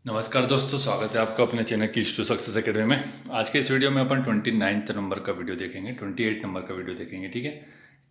नमस्कार दोस्तों, स्वागत है आपका अपने चैनल की टू सक्सेस एकेडमी में। आज के इस वीडियो में अपन 29 नंबर का वीडियो देखेंगे, 28 नंबर का वीडियो देखेंगे। ठीक है,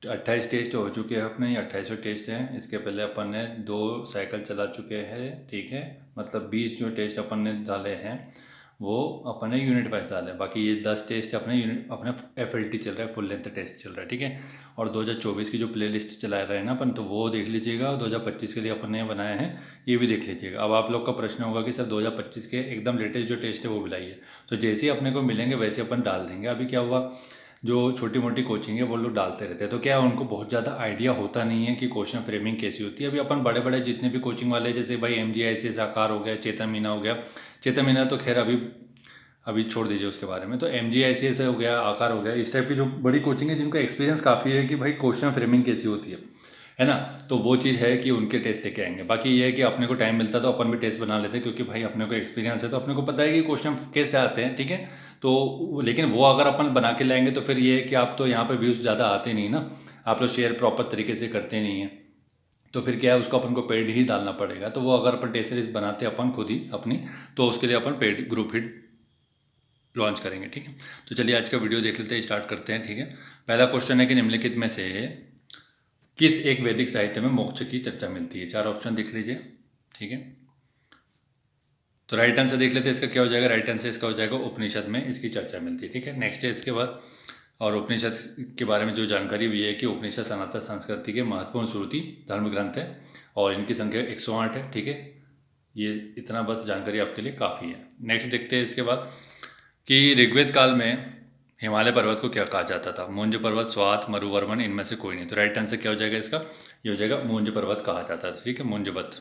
तो 28 टेस्ट हो चुके हैं अपने, ये 28वां टेस्ट है। इसके पहले अपन ने 2 साइकिल चला चुके हैं। ठीक है, मतलब 20 जो टेस्ट अपन ने डाले हैं वो अपने यूनिट वाइज डाले हैं। बाकी ये 10 टेस्ट अपने यूनिट अपने FLT चल रहा है, फुल लेंथ टेस्ट चल रहा है। ठीक है, और 2024 की जो प्ले लिस्ट चला रहे हैं ना अपन, तो वो देख लीजिएगा। और 2025 के लिए अपन ने बनाए हैं, ये भी देख लीजिएगा। अब आप लोग का प्रश्न होगा कि सर 2025 के एकदम लेटेस्ट जो टेस्ट है वो भी लाइए। तो जैसे ही अपने को मिलेंगे वैसे अपन डाल देंगे। अभी क्या हुआ, जो छोटी मोटी कोचिंग है वो लोग डालते रहते हैं, तो क्या उनको बहुत ज़्यादा आइडिया होता नहीं है कि क्वेश्चन फ्रेमिंग कैसी होती है। अभी अपन बड़े बड़े जितने भी कोचिंग वाले, जैसे भाई MGICS आकार हो गया, चेतन मीना हो गया। चेतन मीना तो खैर अभी अभी छोड़ दीजिए उसके बारे में। तो MGICS हो गया, आकार हो गया, इस टाइप की जो बड़ी कोचिंग है जिनको एक्सपीरियंस काफ़ी है कि भाई क्वेश्चन फ्रेमिंग कैसी होती है ना। तो वो चीज़ है कि उनके टेस्ट लेके आएंगे। बाकी ये है कि अपने को टाइम मिलता है तो अपन भी टेस्ट बना लेते हैं, क्योंकि भाई अपने को एक्सपीरियंस है तो अपने को पता है कि क्वेश्चन कैसे आते हैं। ठीक है, तो लेकिन वो अगर अपन बना के लाएंगे तो फिर ये है कि आप तो यहाँ पे व्यूज़ ज़्यादा आते नहीं ना, आप लोग शेयर प्रॉपर तरीके से करते नहीं हैं, तो फिर क्या है, उसको अपन को पेड ही डालना पड़ेगा। तो वो अगर अपन टेस्ट सीरीज बनाते अपन खुद ही अपनी, तो उसके लिए अपन पेड ग्रुप ही लॉन्च करेंगे। ठीक है, तो चलिए आज का वीडियो देख लेते हैं, स्टार्ट करते हैं। ठीक है, पहला क्वेश्चन है कि निम्नलिखित में से किस एक वैदिक साहित्य में मोक्ष की चर्चा मिलती है। 4 ऑप्शन देख लीजिए। ठीक है, तो राइट आंसर देख लेते हैं। इसका क्या हो जाएगा, राइट आंसर इसका हो जाएगा उपनिषद में इसकी चर्चा मिलती है। ठीक है, नेक्स्ट है इसके बाद, और उपनिषद के बारे में जो जानकारी हुई है कि उपनिषद सनातन संस्कृति के महत्वपूर्ण श्रुति धर्म ग्रंथ है और इनकी संख्या 108 है। ठीक है, ये इतना बस जानकारी आपके लिए काफ़ी है। नेक्स्ट देखते हैं इसके बाद कि ऋग्वेद काल में हिमालय पर्वत को क्या कहा जाता था। मुंज पर्वत, स्वात, मरुवर्मन, इनमें से कोई नहीं। तो राइट आंसर क्या हो जाएगा इसका, ये हो जाएगा मुंज पर्वत कहा जाता था। ठीक है, मुंजवत,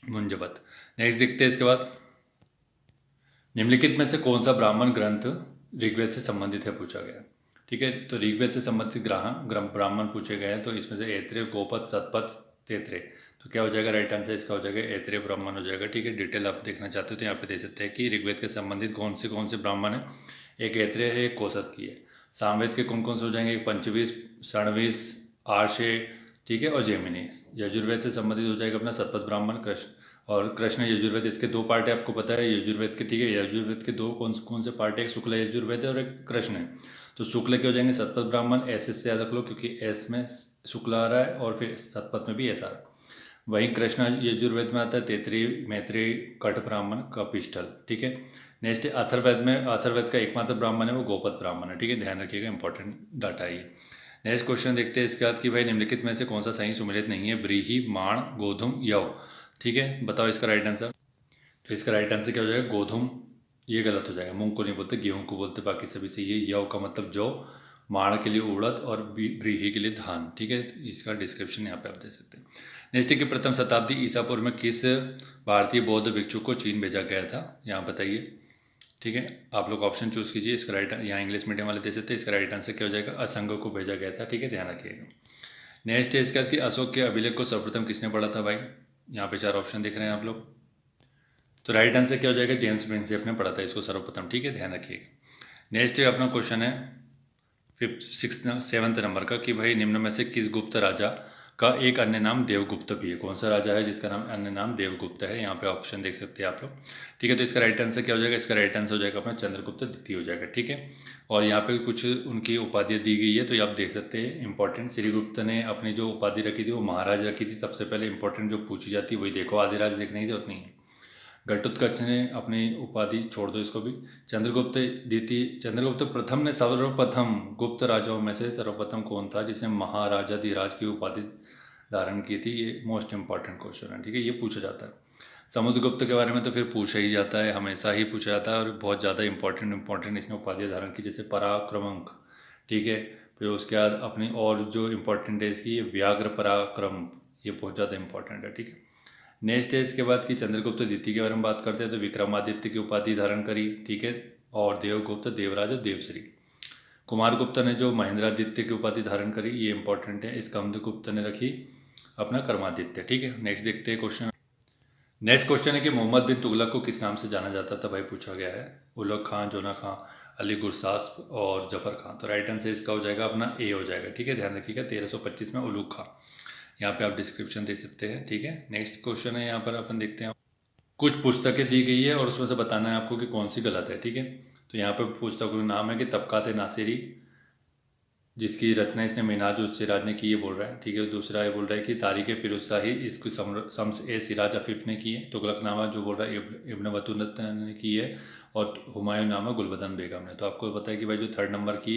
मुंजवत। नेक्स्ट देखते हैं इसके बाद, निम्नलिखित में से कौन सा ब्राह्मण ग्रंथ ऋग्वेद से संबंधित है, पूछा गया। ठीक है, तो ऋग्वेद से संबंधित ब्राह्मण पूछे गए हैं, तो इसमें से ऐत्रेय, गोपद, सतपथ, तेत्रेय। तो क्या हो जाएगा, राइट आंसर इसका हो जाएगा ऐत्रेय ब्राह्मण हो जाएगा। ठीक है, डिटेल आप देखना चाहते हो तो यहाँ पे दे सकते हैं कि ऋग्वेद के संबंधित कौन से ब्राह्मण है। एक ऐत्रेय है, एक कोसत की है। सामवेद के कौन से हो जाएंगे, एक पंचवीस, षणवीस, आर्षे, ठीक है, और जैमिनी। यजुर्वेद से संबंधित हो जाएगा अपना सतपथ ब्राह्मण, कृष्ण और कृष्ण यजुर्वेद। इसके 2 पार्ट है, आपको पता है यजुर्वेद के। ठीक है, यजुर्वेद के 2 कौन से पार्ट है, एक शुक्ल यजुर्वेद है और एक कृष्ण है। तो शुक्ल के हो जाएंगे सतपथ ब्राह्मण, एस से याद रख लो, क्योंकि एस में शुक्ल आ रहा है और फिर सतपथ में भी ऐसा आ रहा है। वहीं कृष्ण यजुर्वेद में आता है तैत्रीय, मैत्रेय, कठ ब्राह्मण, कपिष्ठल। ठीक है, नेक्स्ट अथर्ववेद में, अथर्ववेद का एकमात्र ब्राह्मण है वो गोपद ब्राह्मण है। ठीक है, ध्यान रखिएगा, इंपॉर्टेंट डाटा है ये। नेक्स्ट क्वेश्चन देखते हैं इसके बाद कि भाई निम्नलिखित में से कौन सा सही सुमेलित नहीं है। व्रीहि, माण, गोधूम, यव। ठीक है, बताओ इसका राइट आंसर। तो इसका राइट आंसर क्या हो जाएगा, गोधूम। ये गलत हो जाएगा, मूंग को नहीं बोलते, गेहूं को बोलते, बाकी सभी सही है। यव का मतलब जौ, माण के लिए उड़द और व्रीहि के लिए धान। ठीक है, इसका डिस्क्रिप्शन यहाँ पे आप दे सकते हैं। नेक्स्ट है कि प्रथम शताब्दी ईसा पूर्व में किस भारतीय बौद्ध भिक्षु को चीन भेजा गया था, यहाँ बताइए। ठीक है, आप लोग ऑप्शन चूज कीजिए। इसका राइट, यहाँ इंग्लिश मीडियम वाले दे सकते हैं, इसका राइट आंसर क्या हो जाएगा, असंग को भेजा गया था। ठीक है, ध्यान रखिएगा। नेक्स्ट है इसके बाद कि अशोक के अभिलेख को सर्वप्रथम किसने पढ़ा था भाई। यहाँ पे 4 ऑप्शन दिख रहे हैं आप लोग। तो राइट आंसर क्या हो जाएगा, जेम्स प्रिंसेप ने पढ़ा था इसको सर्वप्रथम। ठीक है, ध्यान रखिएगा। नेक्स्ट अपना क्वेश्चन है 7th नंबर का कि भाई निम्न में से किस गुप्त राजा का एक अन्य नाम देवगुप्त भी है। कौन सा राजा है जिसका नाम अन्य नाम देवगुप्त है, यहाँ पे ऑप्शन देख सकते हैं आप लोग। ठीक है, तो इसका राइट आंसर क्या हो जाएगा, इसका राइट आंसर हो जाएगा अपना चंद्रगुप्त द्वितीय हो जाएगा। ठीक है, और यहाँ पे कुछ उनकी उपाधियाँ दी गई है, तो ये आप देख सकते हैं। इंपॉर्टेंट, श्रीगुप्त ने अपनी जो उपाधि रखी थी वो महाराज रखी थी सबसे पहले। इंपॉर्टेंट जो पूछी जाती है वही देखो, आदिराज देखने की जरूरत नहीं है। घटोत्कच ने अपनी उपाधि छोड़ दो इसको भी। चंद्रगुप्त द्वितीय, चंद्रगुप्त प्रथम ने सर्वप्रथम गुप्त राजाओं में से सर्वप्रथम कौन था जिसने महाराजाधिराज की उपाधि धारण की थी। ये मोस्ट इंपॉर्टेंट क्वेश्चन है। ठीक है, ये पूछा जाता है। समुद्रगुप्त के बारे में तो फिर पूछा ही जाता है, हमेशा ही पूछा जाता है, और बहुत ज़्यादा इंपॉर्टेंट इसने उपाधि धारण की, जैसे पराक्रमंक। ठीक है, फिर उसके बाद अपनी और जो इम्पोर्टेंट है इसकी, ये व्याघ्र पराक्रम, ये बहुत ज़्यादा इंपॉर्टेंट है। ठीक है, नेक्स्ट है इसके बाद कि चंद्रगुप्त द्वितीय के बारे में बात करते हैं, तो विक्रमादित्य की उपाधि धारण करी। ठीक है, और देवगुप्त, देवराज और देवश्री। कुमारगुप्त ने जो महेंद्रादित्य की उपाधि धारण करी, ये इंपॉर्टेंट है। स्कंदगुप्त ने रखी अपना कर्मादित्य। ठीक है, नेक्स्ट देखते हैं क्वेश्चन। नेक्स्ट क्वेश्चन है कि मोहम्मद बिन तुगलक को किस नाम से जाना जाता था भाई, पूछा गया है। उलग खां, जोना खां, अली गुरसास और जफर खां। तो राइट आंसर इसका हो जाएगा अपना ए हो जाएगा। ठीक है, ध्यान रखिएगा, 1325 में उलूग खां। यहाँ पे आप डिस्क्रिप्शन दे सकते हैं। ठीक है, नेक्स्ट क्वेश्चन है यहाँ पर अपन देखते हैं। कुछ पुस्तकें दी गई है और उसमें से बताना है आपको कि कौन सी गलत है, ठीक है। तो यहाँ पे पुस्तकों का नाम है कि तबकात नासिरी, जिसकी रचना इसने मिनाज उस सिराज ने की, ये बोल रहा है, ठीक है। दूसरा ये बोल रहा है कि तारीख फिरोज शाही, इसकी शम्स ए सिराज अफीफ ने की है। तुगलकनामा जो बोल रहा है इब्न बतूता ने की है, और हुमायूं नामा गुलबदन बेगम ने। तो आपको पता है कि भाई जो थर्ड नंबर की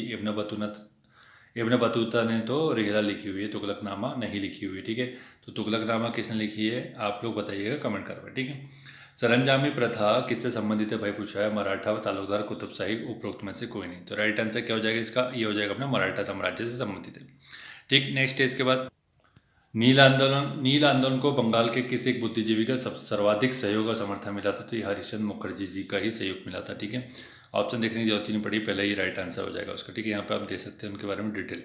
इब्न बतूता ने तो रिहला लिखी हुई है, तुगलकनामा नहीं लिखी हुई है, ठीक है। तो तुगलकनामा किसने लिखी है आप लोग बताइएगा कमेंट करके, ठीक है। सरंजामी प्रथा किससे संबंधित है भाई पूछा है, मराठा तालुकदार कुतुब शाही, उपरोक्त में से कोई नहीं। तो राइट आंसर क्या हो जाएगा इसका, ये हो जाएगा अपना मराठा साम्राज्य से संबंधित है, ठीक। नेक्स्ट है इसके बाद नील आंदोलन को बंगाल के किस एक बुद्धिजीवी का सर्वाधिक सहयोग और समर्थन मिला था, तो ये हरिश्चंद्र मुखर्जी जी का ही सहयोग मिला था, ठीक है। ऑप्शन देखने की जरूरत नहीं पड़ी, पहले ही राइट आंसर हो जाएगा उसका, ठीक है। यहाँ पे आप देख सकते हैं उनके बारे में डिटेल।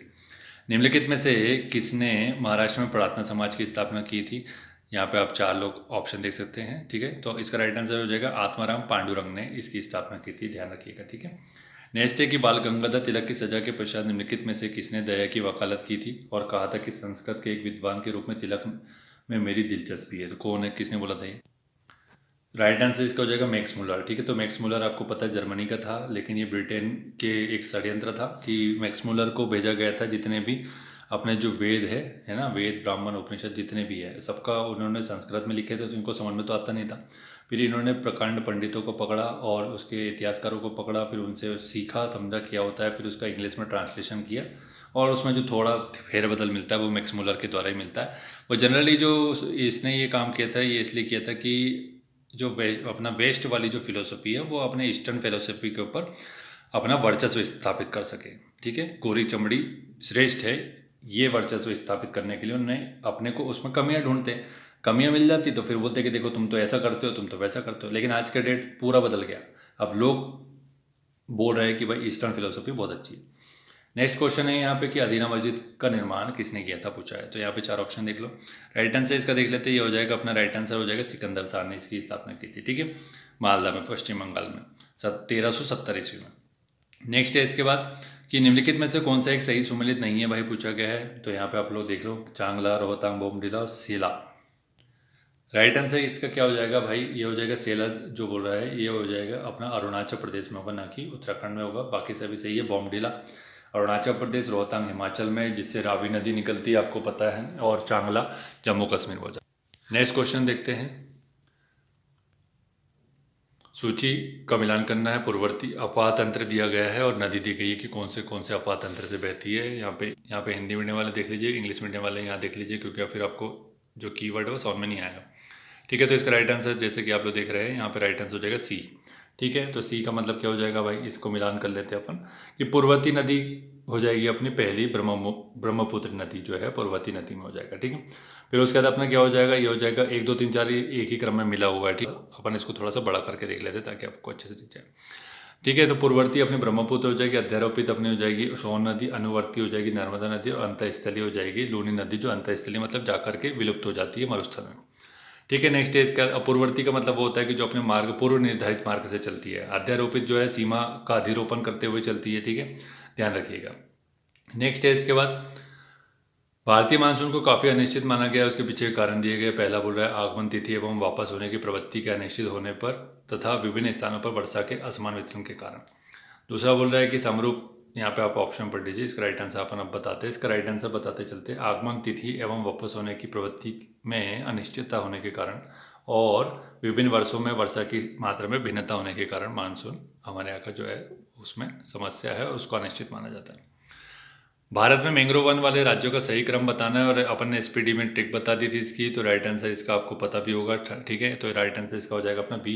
निम्नलिखित में से किसने महाराष्ट्र में प्रार्थना समाज की स्थापना की थी, यहाँ पे आप 4 लोग ऑप्शन देख सकते हैं, ठीक है। तो इसका राइट आंसर हो जाएगा आत्माराम पांडुरंग ने इसकी स्थापना की थी, ध्यान रखिएगा, ठीक है। नेक्स्ट है कि बाल गंगाधर तिलक की सजा के पश्चात निम्नलिखित में से किसने दया की वकालत की थी और कहा था कि संस्कृत के एक विद्वान के रूप में तिलक में मेरी दिलचस्पी है। तो कौन है, किसने बोला था ये, राइट आंसर इसका हो जाएगा मैक्स मुलर, ठीक है। तो मैक्स मुलर आपको पता है जर्मनी का था, लेकिन ये ब्रिटेन के एक षड्यंत्र था कि मैक्स मुलर को भेजा गया था जितने भी अपने जो वेद है ना, वेद ब्राह्मण उपनिषद जितने भी है सबका उन्होंने संस्कृत में लिखे थे, तो इनको समझ में तो आता नहीं था। फिर इन्होंने प्रकांड पंडितों को पकड़ा और उसके इतिहासकारों को पकड़ा, फिर उनसे सीखा समझा क्या होता है, फिर उसका इंग्लिश में ट्रांसलेशन किया, और उसमें जो थोड़ा फेरबदल मिलता है वो मैक्स मुलर के द्वारा ही मिलता है। वो जनरली जो इसने ये काम किया था ये इसलिए किया था कि जो अपना वेस्ट वाली जो फिलोसफी है वो अपने ईस्टर्न फिलोसफी के ऊपर अपना वर्चस्व स्थापित कर सके, ठीक है। गोरी चमड़ी श्रेष्ठ है, ये वर्चस्व स्थापित करने के लिए उन्होंने अपने को उसमें कमियां ढूंढते, कमियां मिल जाती तो फिर बोलते कि देखो तुम तो ऐसा करते हो, तुम तो वैसा करते हो। लेकिन आज का डेट पूरा बदल गया, अब लोग बोल रहे हैं कि भाई ईस्टर्न फिलोसफी बहुत अच्छी है। नेक्स्ट क्वेश्चन है यहाँ पे कि अदीना मस्जिद का निर्माण किसने किया था पूछा है। तो यहाँ पे 4 ऑप्शन देख लो, राइट आंसर इसका देख लेते हैं, ये हो जाएगा अपना राइट आंसर हो जाएगा सिकंदर शाह ने इसकी स्थापना की थी, ठीक है, मालदा में पश्चिम बंगाल में 1370 ईस्वी में। नेक्स्ट है इसके बाद कि निम्नलिखित में से कौन सा एक सही सुमेलित नहीं है भाई पूछा गया है। तो यहाँ पे आप लोग देख लो, चांगला, रोहतांग, बोमडिला और सेला। राइट आंसर इसका क्या हो जाएगा भाई, ये हो जाएगा सेला जो बोल रहा है, ये हो जाएगा अपना अरुणाचल प्रदेश में होगा, ना कि उत्तराखंड में होगा। बाकी सभी सही है, बोमडिला अरुणाचल प्रदेश, रोहतांग हिमाचल में जिससे रावी नदी निकलती है आपको पता है, और चांगला जम्मू कश्मीर हो जाए। नेक्स्ट क्वेश्चन देखते हैं, सूची का मिलान करना है, पूर्ववर्ती अफवाह तंत्र दिया गया है और नदी दी गई है कि कौन से अफवाह तंत्र से बहती है। यहाँ पे हिंदी मीडियम वाले देख लीजिए, इंग्लिश मीडियम वाले यहाँ देख लीजिए, क्योंकि फिर आपको जो कीवर्ड है वो समझ में नहीं आएगा, ठीक है। तो इसका राइट आंसर जैसे कि आप लोग देख रहे हैं यहाँ पे राइट आंसर हो जाएगा सी, ठीक है। तो सी का मतलब क्या हो जाएगा भाई, इसको मिलान कर लेते हैं अपन कि पूर्ववर्ती नदी हो जाएगी अपनी पहली ब्रह्मपुत्र नदी जो है पूर्ववर्ती नदी में हो जाएगा, ठीक है। फिर उसके बाद अपना क्या हो जाएगा, ये हो जाएगा 1 2 3 4 एक ही क्रम में मिला हुआ है, ठीक है। अपन इसको थोड़ा सा बड़ा करके देख लेते हैं ताकि आपको अच्छे से दिख जाए, ठीक है। तो पूर्ववर्ती अपनी ब्रह्मपुत्र हो जाएगी, अध्यारोपित अपनी हो जाएगी सोन नदी, अनुवर्ती हो जाएगी नर्मदा नदी, और अंतस्थलीय हो जाएगी लूनी नदी, जो अंतस्थलीय मतलब जाकर के विलुप्त हो जाती है मरुस्थल में, ठीक है। नेक्स्ट है इसका अपूर्ववर्ती का मतलब वो होता है कि जो अपने मार्ग पूर्व निर्धारित मार्ग से चलती है, अध्यारोपित जो है सीमा का अधिरोपण करते हुए चलती है, ठीक है, ध्यान रखिएगा। नेक्स्ट है इसके बाद भारतीय मानसून को काफ़ी अनिश्चित माना गया है, उसके पीछे कारण दिए गए। पहला बोल रहा है आगमन तिथि एवं वापस होने की प्रवृत्ति के अनिश्चित होने पर तथा विभिन्न स्थानों पर वर्षा के असमान वितरण के कारण। दूसरा बोल रहा है कि समरूप, यहाँ पे आप ऑप्शन पढ़ लीजिए, इसका राइट आंसर अपन अब बताते हैं। इसका राइट आंसर बताते चलते, आगमन तिथि एवं वापस होने की प्रवृत्ति में अनिश्चितता होने के कारण और विभिन्न वर्षों में वर्षा की मात्रा में भिन्नता होने के कारण मानसून हमारे यहाँ का जो है उसमें समस्या है और उसको अनिश्चित माना जाता है। भारत में मैंग्रोव वन वाले राज्यों का सही क्रम बताना है, और अपन ने एसपीडी में ट्रिक बता दी थी इसकी, तो राइट आंसर इसका आपको पता भी होगा, ठीक है। तो राइट आंसर इसका हो जाएगा अपना बी,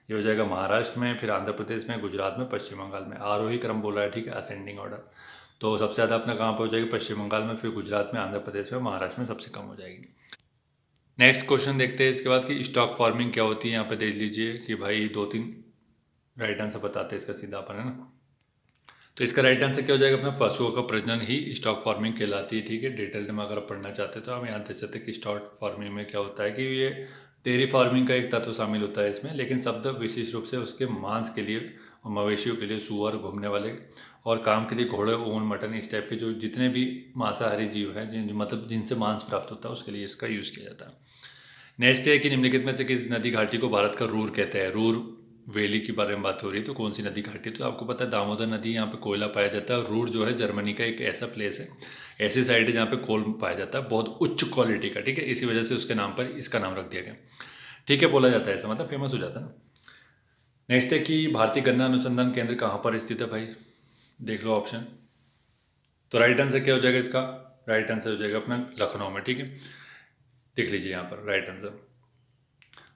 ये हो जाएगा महाराष्ट्र में, फिर आंध्र प्रदेश में, गुजरात में, पश्चिम बंगाल में। आरोही क्रम बोला है, ठीक है, असेंडिंग ऑर्डर। तो सबसे ज़्यादा अपना कहाँ पर हो जाएगी, पश्चिम बंगाल में, फिर गुजरात में, आंध्र प्रदेश में, महाराष्ट्र में सबसे कम हो जाएगी। नेक्स्ट क्वेश्चन देखते हैं इसके बाद कि स्टॉक फार्मिंग क्या होती है। यहाँ पे देख लीजिए कि भाई 2 3 राइट आंसर बताते हैं इसका सीधा अपन, है ना। तो इसका राइट आंसर क्या हो जाएगा अपना पशुओं का प्रजनन ही स्टॉक फार्मिंग कहलाती है, ठीक है। डिटेल में अगर आप पढ़ना चाहते हैं तो हम यहाँ देख सकते हैं कि स्टॉक फार्मिंग में क्या होता है कि ये डेयरी फार्मिंग का एक तत्व शामिल होता है इसमें, लेकिन शब्द विशेष रूप से उसके मांस के लिए और मवेशियों के लिए, सुअर, घूमने वाले और काम के लिए घोड़े, ऊन, मटन, इस टाइप के जो जितने भी मांसाहारी जीव हैं मतलब जिनसे मांस प्राप्त होता है उसके लिए इसका यूज़ किया जाता है। नेक्स्ट है कि निम्नलिखित में से किस नदी घाटी को भारत का रूर कहते हैं। रूर वैली के बारे में बात हो रही है, तो कौन सी नदी घाटी? तो आपको पता है दामोदर नदी, यहाँ पे कोयला पाया जाता है। रूर जो है जर्मनी का एक ऐसा प्लेस है, ऐसी साइड है जहाँ पे कोल पाया जाता है बहुत उच्च क्वालिटी का, ठीक है। इसी वजह से उसके नाम पर इसका नाम रख दिया गया, ठीक है। बोला जाता है ऐसा, मतलब फेमस हो जाता है ना। नेक्स्ट है कि भारतीय गन्ना अनुसंधान केंद्र कहाँ पर स्थित है भाई? देख लो ऑप्शन। तो राइट आंसर क्या हो जाएगा इसका? राइट आंसर हो जाएगा अपना लखनऊ में, ठीक है। देख लीजिए यहाँ पर राइट आंसर।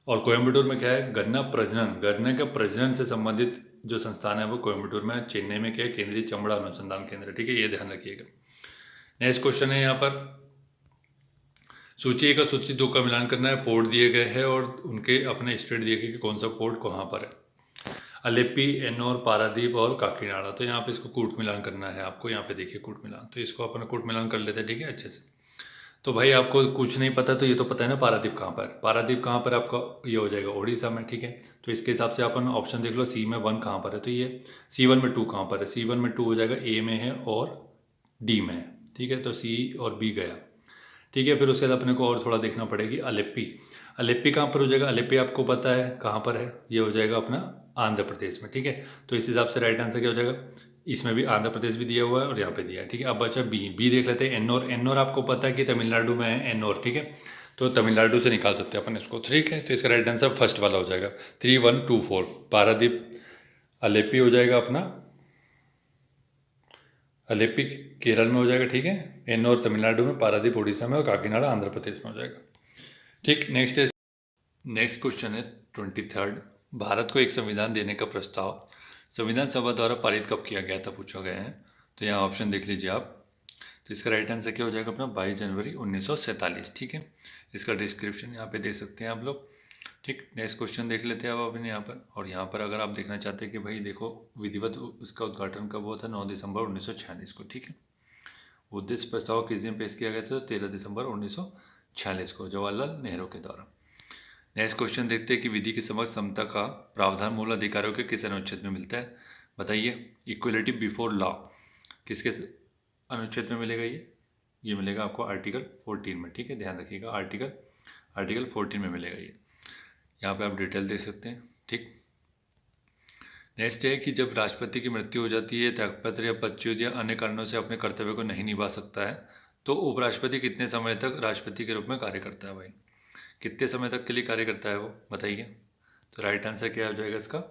और कोयम्बटूर में क्या है? गन्ना प्रजनन, गन्ने के प्रजनन से संबंधित जो संस्थान है वो कोयम्बटूर में। चेन्नई में क्या है? केंद्रीय चमड़ा अनुसंधान केंद्र, ठीक है, ये ध्यान रखिएगा। नेक्स्ट क्वेश्चन है यहाँ पर, सूची 1 और सूची 2 का मिलान करना है। पोर्ट दिए गए हैं और उनके अपने स्टेट दिए गए कि कौन सा पोर्ट कहाँ पर है। अलेप्पी, एन्नोर, पारादीप और काकीनाडा। तो यहाँ पे इसको कूट मिलान करना है आपको। यहाँ पे देखिए कूट मिलान, तो इसको अपन कूट मिलान कर लेते हैं, ठीक है, अच्छे से। तो भाई आपको कुछ नहीं पता तो ये तो पता है ना पारादीप कहाँ पर। पारादीप कहाँ पर आपका? ये हो जाएगा उड़ीसा में, ठीक है। तो इसके हिसाब से अपन ऑप्शन देख लो, सी में 1 कहाँ पर है, तो ये C1 में 2 कहाँ पर है? C1 में 2 हो जाएगा, ए में है और डी में है, ठीक है। तो सी और बी गया, ठीक है। फिर उसके बाद अपने को और थोड़ा देखना पड़ेगी। अलेप्पी, अलेप्पी कहाँ पर हो जाएगा? अलेप्पी आपको पता है कहाँ पर है, ये हो जाएगा अपना आंध्र प्रदेश में, ठीक है। तो इस हिसाब से राइट आंसर क्या हो जाएगा? इसमें भी आंध्र प्रदेश भी दिया हुआ है और यहाँ पे दिया है, ठीक है। अब बचा बी। बी देख लेते हैं, एन्नोर। एन्नोर आपको पता है कि तमिलनाडु में है एन्नोर, ठीक है। तो तमिलनाडु से निकाल सकते हैं अपन इसको, ठीक है। तो इसका राइट आंसर फर्स्ट वाला हो जाएगा 3124। पारादीप अलेप्पी हो जाएगा अपना, अलेप्पी केरल में हो जाएगा, ठीक है। एन्नोर तमिलनाडु में, पारादीप उड़ीसा में और काकीनाडा आंध्र प्रदेश में हो जाएगा, ठीक। नेक्स्ट है, नेक्स्ट क्वेश्चन है 23rd। भारत को एक संविधान देने का प्रस्ताव संविधान सभा द्वारा पारित कब किया गया था, पूछा गया है। तो यहाँ ऑप्शन देख लीजिए आप। तो इसका राइट आंसर क्या हो जाएगा अपना? 22 जनवरी 1947, ठीक है। इसका डिस्क्रिप्शन यहाँ पे दे सकते हैं आप लोग, ठीक। नेक्स्ट क्वेश्चन देख लेते हैं अब अपन यहाँ पर। और यहाँ पर अगर आप देखना चाहते हैं कि भाई देखो विधिवत उसका उद्घाटन कब हुआ था? 9 दिसंबर 1946 को, ठीक है। उद्देश्य प्रस्ताव किस दिन पेश किया गया था? 13 दिसंबर 1946 को, जवाहरलाल नेहरू के द्वारा। नेक्स्ट क्वेश्चन देखते हैं कि विधि की समक्ष समता का प्रावधान मूल अधिकारों के किस अनुच्छेद में मिलता है? बताइए। इक्वलिटी बिफोर लॉ किसके अनुच्छेद में मिलेगा? ये मिलेगा आपको आर्टिकल 14 में, ठीक है, ध्यान रखिएगा। आर्टिकल 14 में मिलेगा ये। यहाँ पे आप डिटेल देख सकते हैं, ठीक। नेक्स्ट है कि जब राष्ट्रपति की मृत्यु हो जाती है, त्यागपत्र या पदच्युत या अन्य कारणों से अपने कर्तव्य को नहीं निभा सकता है, तो उपराष्ट्रपति कितने समय तक राष्ट्रपति के रूप में कार्य करता है? भाई कितने समय तक के लिए कार्य करता है वो, बताइए। तो राइट आंसर क्या हो जाएगा इसका?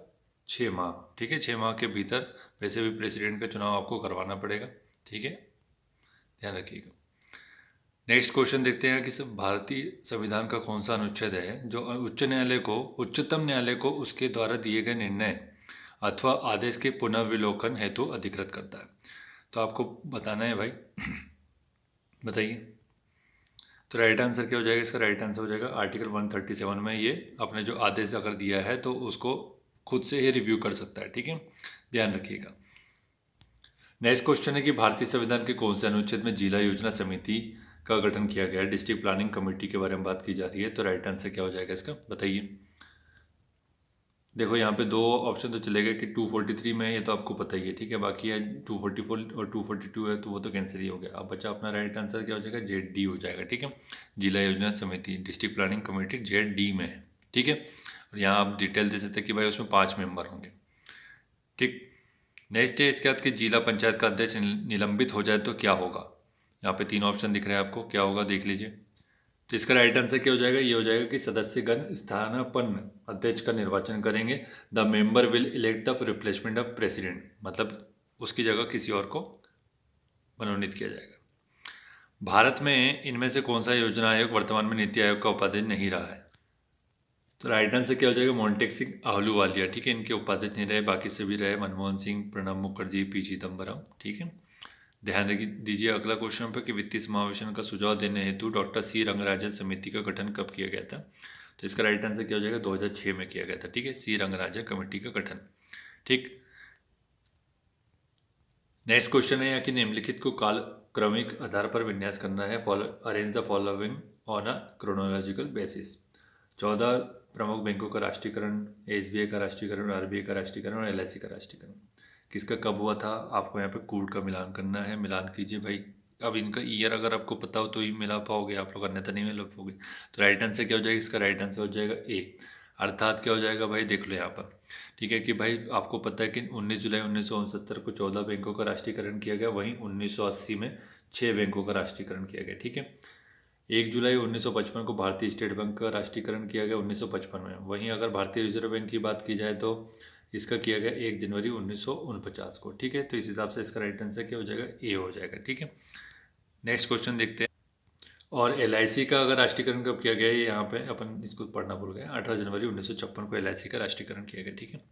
6 माह, ठीक है। 6 माह के भीतर वैसे भी प्रेसिडेंट का चुनाव आपको करवाना पड़ेगा, ठीक है, ध्यान रखिएगा। नेक्स्ट क्वेश्चन देखते हैं कि भारतीय संविधान का कौन सा अनुच्छेद है जो उच्चतम न्यायालय को उसके द्वारा दिए गए निर्णय अथवा आदेश के पुनर्विलोकन हेतु अधिकृत करता है? तो आपको बताना है भाई बताइए। तो राइट आंसर क्या हो जाएगा इसका? राइट आंसर हो जाएगा आर्टिकल 137 में। ये अपने जो आदेश अगर दिया है तो उसको खुद से ही रिव्यू कर सकता है, ठीक है, ध्यान रखिएगा। नेक्स्ट क्वेश्चन है कि भारतीय संविधान के कौन से अनुच्छेद में जिला योजना समिति का गठन किया गया है? डिस्ट्रिक्ट प्लानिंग कमेटी के बारे में बात की जा रही है। तो राइट आंसर क्या हो जाएगा इसका, बताइए। देखो यहाँ पे 2 ऑप्शन तो चलेगा कि 243 में है, ये तो आपको पता ही है, ठीक है। बाकी है 244 और 242 है, तो वो तो कैंसिल ही हो गया। अब बचा अपना राइट आंसर क्या हो जाएगा? ZD हो जाएगा, ठीक है। जिला योजना समिति डिस्ट्रिक्ट प्लानिंग कमेटी ZD में है, ठीक है। और यहाँ आप डिटेल दे सकते हैं कि भाई उसमें 5 मेंबर होंगे, ठीक। नेक्स्ट है इसके बाद कि जिला पंचायत का अध्यक्ष निलंबित हो जाए तो क्या होगा? यहाँ पे 3 ऑप्शन दिख रहे हैं आपको, क्या होगा देख लीजिए। तो इसका राइट आंसर क्या हो जाएगा? ये हो जाएगा कि सदस्यगण स्थानापन्न अध्यक्ष का निर्वाचन करेंगे। The member will elect the replacement of president, मतलब उसकी जगह किसी और को मनोनीत किया जाएगा। भारत में इनमें से कौन सा योजना आयोग वर्तमान में नीति आयोग का उपाध्यक्ष नहीं रहा है? तो राइट आंसर क्या हो जाएगा? मोन्टेक सिंह आहलूवालिया, ठीक है, इनके उपाध्यक्ष नहीं रहे, बाकी सभी रहे। मनमोहन सिंह, प्रणब मुखर्जी, पी चिदम्बरम, ठीक है। ध्यान दीजिए अगला क्वेश्चन पर कि वित्तीय समावेशन का सुझाव देने हेतु डॉक्टर सी रंगराजन समिति का गठन कब किया गया था? तो इसका राइट आंसर क्या हो जाएगा? 2006 में किया गया था, ठीक है, सी रंगराजन कमेटी का गठन, ठीक। नेक्स्ट क्वेश्चन है यहाँ कि निम्नलिखित को काल क्रमिक आधार पर विन्यास करना है। Arrange the following on a chronological basis. 14 प्रमुख बैंकों का राष्ट्रीयकरण, SBI का राष्ट्रीयकरण, RBI का राष्ट्रीयकरण और LIC का राष्ट्रीयकरण किसका कब हुआ था? आपको यहाँ पे कूट का मिलान करना है। मिलान कीजिए भाई अब इनका ईयर अगर आपको पता हो तो ही मिला पाओगे आप लोग, अन्यथा नहीं मिला पाओगे। तो राइट आंसर क्या हो जाएगा, इसका राइट आंसर हो जाएगा ए। अर्थात क्या हो जाएगा भाई, देख लो यहाँ पर, ठीक है कि भाई आपको पता है कि 19 जुलाई 1969 को 14 बैंकों का राष्ट्रीयकरण किया गया, वहीं 1980 में 6 बैंकों का राष्ट्रीयकरण किया गया, ठीक है। 1 जुलाई 1955 को भारतीय स्टेट बैंक का राष्ट्रीयकरण किया गया 1955 में। वहीं अगर भारतीय रिजर्व बैंक की बात की जाए तो इसका किया गया 1 जनवरी 1949 को, ठीक है। तो इस हिसाब से इसका राइट आंसर क्या हो जाएगा, ए हो जाएगा, ठीक है। नेक्स्ट क्वेश्चन देखते हैं। और LIC का अगर राष्ट्रीयकरण कब किया गया है, यहाँ पे अपन इसको पढ़ना भूल गए, 18 जनवरी 1956 को LIC का राष्ट्रीयकरण किया गया, ठीक है।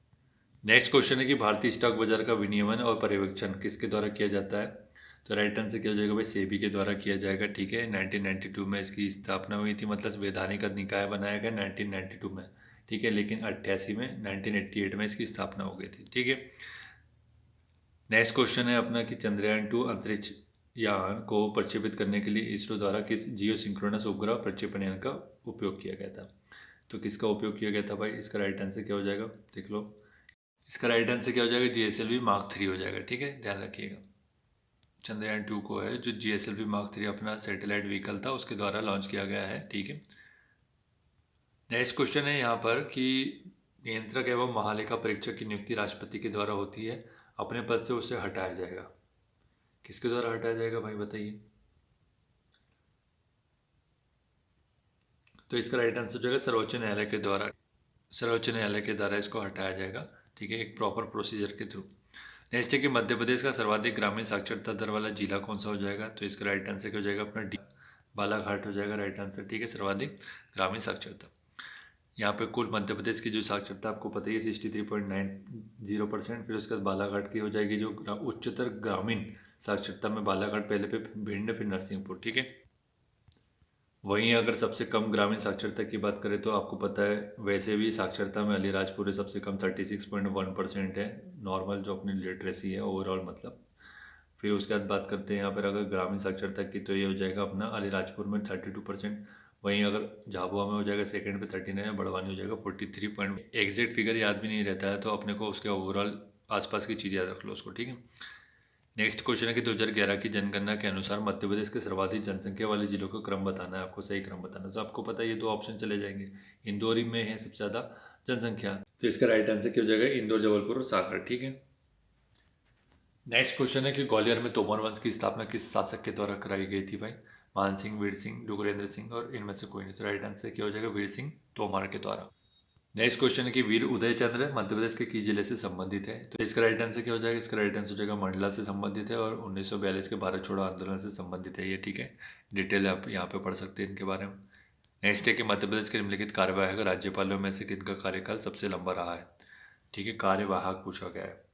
नेक्स्ट क्वेश्चन है कि भारतीय स्टॉक बाजार का विनियमन और पर्यवेक्षण किसके द्वारा किया जाता है। तो राइट आंसर क्या हो जाएगा भाई, सेबी के द्वारा किया जाएगा, ठीक है। 1992 में इसकी स्थापना हुई थी, मतलब संवैधानिक निकाय बनाया गया 1992 में, ठीक है। लेकिन 88 में 1988 में इसकी स्थापना हो गई थी, ठीक है। नेक्स्ट क्वेश्चन है अपना कि चंद्रयान 2 अंतरिक्ष यान को प्रक्षेपित करने के लिए इसरो द्वारा किस जियो सिंक्रोनस उपग्रह प्रक्षेपण यान का उपयोग किया गया था। तो किसका उपयोग किया गया था भाई, इसका राइट आंसर क्या हो जाएगा, देख लो। इसका राइट आंसर क्या हो जाएगा, GSLV मार्क 3 हो जाएगा, ठीक है, ध्यान रखिएगा। चंद्रयान 2 को है जो GSLV मार्क 3 अपना सैटेलाइट व्हीकल था उसके द्वारा लॉन्च किया गया है, ठीक है। नेक्स्ट क्वेश्चन है यहाँ पर कि नियंत्रक एवं महालेखा परीक्षक की नियुक्ति राष्ट्रपति के द्वारा होती है, अपने पद से उसे हटाया जाएगा। किसके द्वारा हटाया जाएगा भाई बताइए। तो इसका राइट आंसर जो है सर्वोच्च न्यायालय के द्वारा, सर्वोच्च न्यायालय के द्वारा इसको हटाया जाएगा, ठीक है, एक प्रॉपर प्रोसीजर के थ्रू। नेक्स्ट है कि मध्य प्रदेश का सर्वाधिक ग्रामीण साक्षरता दर वाला जिला कौन सा हो जाएगा। तो इसका राइट आंसर क्या हो जाएगा अपना डी, बालाघाट हो जाएगा राइट आंसर, ठीक है, सर्वाधिक ग्रामीण साक्षरता। यहाँ पे कुल मध्य प्रदेश की जो साक्षरता आपको पता ही है 63.90%। फिर उसके बाद बालाघाट की हो जाएगी जो उच्चतर ग्रामीण साक्षरता में बालाघाट पहले, पे भिंड, फिर नरसिंहपुर, ठीक है। वहीं अगर सबसे कम ग्रामीण साक्षरता की बात करें तो आपको पता है वैसे भी साक्षरता में अलीराजपुर सबसे कम 36.1% है, नॉर्मल जो अपनी लिटरेसी है ओवरऑल मतलब। फिर उसके बाद बात करते हैं यहाँ पर अगर ग्रामीण साक्षरता की, तो ये हो जाएगा अपना अलीराजपुर में 32%। वहीं अगर झाबुआ में हो जाएगा सेकंड पे 39, बड़वानी हो जाएगा 43 एग्जैक्ट फिगर याद भी नहीं रहता है तो अपने को उसके ओवरऑल आसपास की चीज़ याद रख लो उसको, ठीक है। नेक्स्ट क्वेश्चन है कि 2011 की जनगणना के अनुसार मध्य प्रदेश के सर्वाधिक जनसंख्या वाले जिलों का क्रम बताना है, आपको सही क्रम बताना है। तो आपको पता है ये 2 ऑप्शन चले जाएंगे, इंदौर ही में है सबसे ज़्यादा जनसंख्या, तो इसका राइट आंसर क्या हो जाएगा, इंदौर, जबलपुर और सागर, ठीक है। नेक्स्ट क्वेश्चन है कि ग्वालियर में तोमर वंश की स्थापना किस शासक के द्वारा कराई गई थी भाई। मान सिंह, वीर सिंह, डुगरेंद्र सिंह और इनमें से कोई नहीं। तो राइट आंसर क्या हो जाएगा, वीर सिंह तोमर के द्वारा। नेक्स्ट क्वेश्चन है कि वीर उदय चंद्र मध्य प्रदेश के किस जिले से संबंधित है। तो इसका राइट आंसर क्या हो जाएगा, इसका राइट आंसर हो जाएगा मंडला से संबंधित है और 1942 के भारत छोड़ो आंदोलन से संबंधित है ये, ठीक है। डिटेल आप यहाँ पे पढ़ सकते हैं इनके बारे में। नेक्स्ट है कि मध्य प्रदेश के निम्नलिखित कार्यवाहक राज्यपालों में से किनका कार्यकाल सबसे लंबा रहा है, ठीक है, कार्यवाहक पूछा गया है।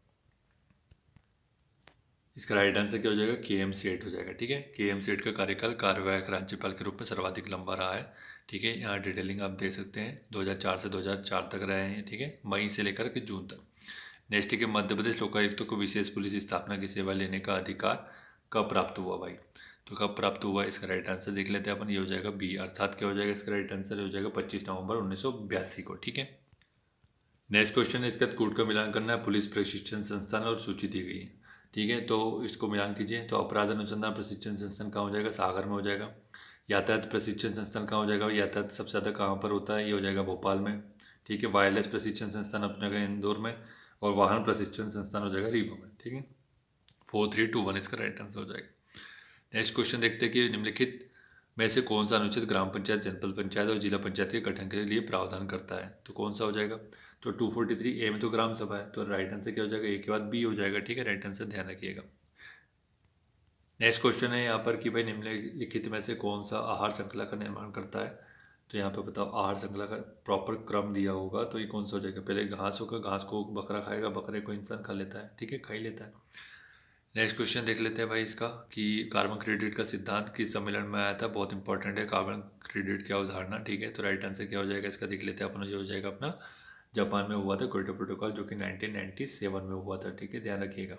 इसका राइट आंसर क्या हो जाएगा, KM सेठ हो जाएगा, ठीक है। KM सेठ का कार्यकाल कार्यवाहक राज्यपाल के रूप में सर्वाधिक लंबा रहा है, ठीक है। यहाँ डिटेलिंग आप देख सकते हैं 2004 से 2004 तक रहे हैं, ठीक है, मई से लेकर के जून तक। नेक्स्ट है कि मध्य प्रदेश लोकायुक्तों को विशेष पुलिस स्थापना की सेवा लेने का अधिकार कब प्राप्त हुआ भाई। तो कब प्राप्त हुआ, इसका राइट आंसर देख लेते हैं अपन, ये हो जाएगा बी, अर्थात क्या हो जाएगा, इसका राइट आंसर हो जाएगा 25 नवंबर 1982 को, ठीक है। नेक्स्ट क्वेश्चन है इसका कोड का मिलान करना है, पुलिस प्रशिक्षण संस्थान और सूची दी गई है, ठीक है। तो इसको मिलान कीजिए। तो अपराध अनुसंधान प्रशिक्षण संस्थान कहाँ हो जाएगा, सागर में हो जाएगा। यातायात प्रशिक्षण संस्थान कहाँ हो जाएगा, यातायात सबसे ज़्यादा कहाँ पर होता है, ये हो जाएगा भोपाल में, ठीक है। वायरलेस प्रशिक्षण संस्थान अपने जगह इंदौर में, और वाहन प्रशिक्षण संस्थान हो जाएगा रीवा में, ठीक है। 4, 3, 2, 1 इसका राइट आंसर हो जाएगा। नेक्स्ट क्वेश्चन देखते हैं कि निम्नलिखित में से कौन सा अनुच्छेद ग्राम पंचायत, जनपद पंचायत और जिला पंचायत के गठन के लिए प्रावधान करता है। तो कौन सा हो जाएगा, तो 243A में तो ग्राम सभा है, तो राइट आंसर क्या हो जाएगा, ए के बाद बी हो जाएगा, ठीक है, राइट आंसर ध्यान रखिएगा। नेक्स्ट क्वेश्चन है यहाँ पर कि भाई निम्नलिखित में से कौन सा आहार श्रृंखला का निर्माण करता है। तो यहाँ पे बताओ आहार श्रृंखला का प्रॉपर क्रम दिया होगा तो ये कौन सा हो जाएगा, पहले घास होगा, घास को बकरा खाएगा, बकरे को इंसान खा लेता है, ठीक है, खा ही लेता है। नेक्स्ट क्वेश्चन देख लेते हैं भाई इसका कि कार्बन क्रेडिट का सिद्धांत किस सम्मेलन में आया था। बहुत इंपॉर्टेंट है कार्बन क्रेडिट की अवधारणा, ठीक है। तो राइट आंसर क्या हो जाएगा इसका देख लेते हैं अपन, जो हो जाएगा अपना जापान में हुआ था क्योटो प्रोटोकॉल, जो कि 1997 में हुआ था, ठीक है, ध्यान रखिएगा।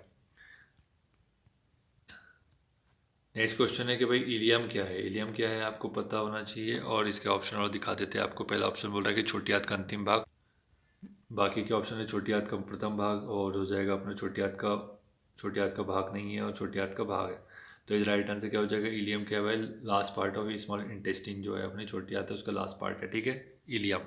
नेक्स्ट क्वेश्चन है कि भाई इलियम क्या है। इलियम क्या है आपको पता होना चाहिए, और इसके ऑप्शन और दिखा देते हैं आपको। पहला ऑप्शन बोल रहा है कि छोटी हाथ का अंतिम भाग, बाकी के ऑप्शन है छोटी हाथ का प्रथम भाग, और हो जाएगा अपना छोटी हाथ का भाग नहीं है और छोटी हाथ का भाग है। तो इस राइट आंसर क्या हो जाएगा, इलियम क्या है, last part of small intestine जो है अपनी छोटी आता है उसका लास्ट पार्ट है, ठीक है, इलियम।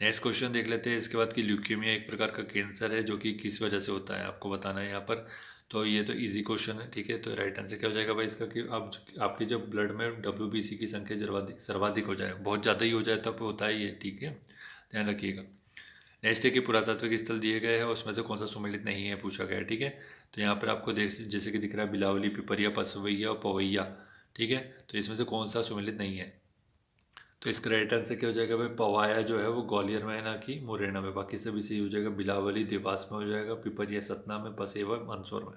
नेक्स्ट क्वेश्चन देख लेते हैं इसके बाद कि ल्यूकेमिया एक प्रकार का कैंसर है जो कि किस वजह से होता है, आपको बताना है यहाँ पर। तो ये तो इजी क्वेश्चन है, ठीक है। तो राइट आंसर क्या हो जाएगा भाई इसका कि आप आपकी जब ब्लड में WBC की संख्या सर्वाधिक हो जाए, बहुत ज़्यादा ही हो जाए तब होता है ये, ठीक है, ध्यान रखिएगा। नेक्स्ट है कि पुरातात्विक स्थल दिए गए हैं उसमें से कौन सा सुमेलित नहीं है पूछा गया है, ठीक है। तो यहाँ पर आपको देख जैसे कि दिख रहा है बिलावली, पिपरिया, पसवैया और पवैया, ठीक है। तो इसमें से कौन सा सुमेलित नहीं है, तो इसका राइट आंसर क्या हो जाएगा भाई, पवाया जो है वो ग्वालियर में है ना कि मुरैना में, बाकी सभी सही हो जाएगा। बिलावली देवास में हो जाएगा, पिपरिया सतना में, पसेवा मंदसौर में।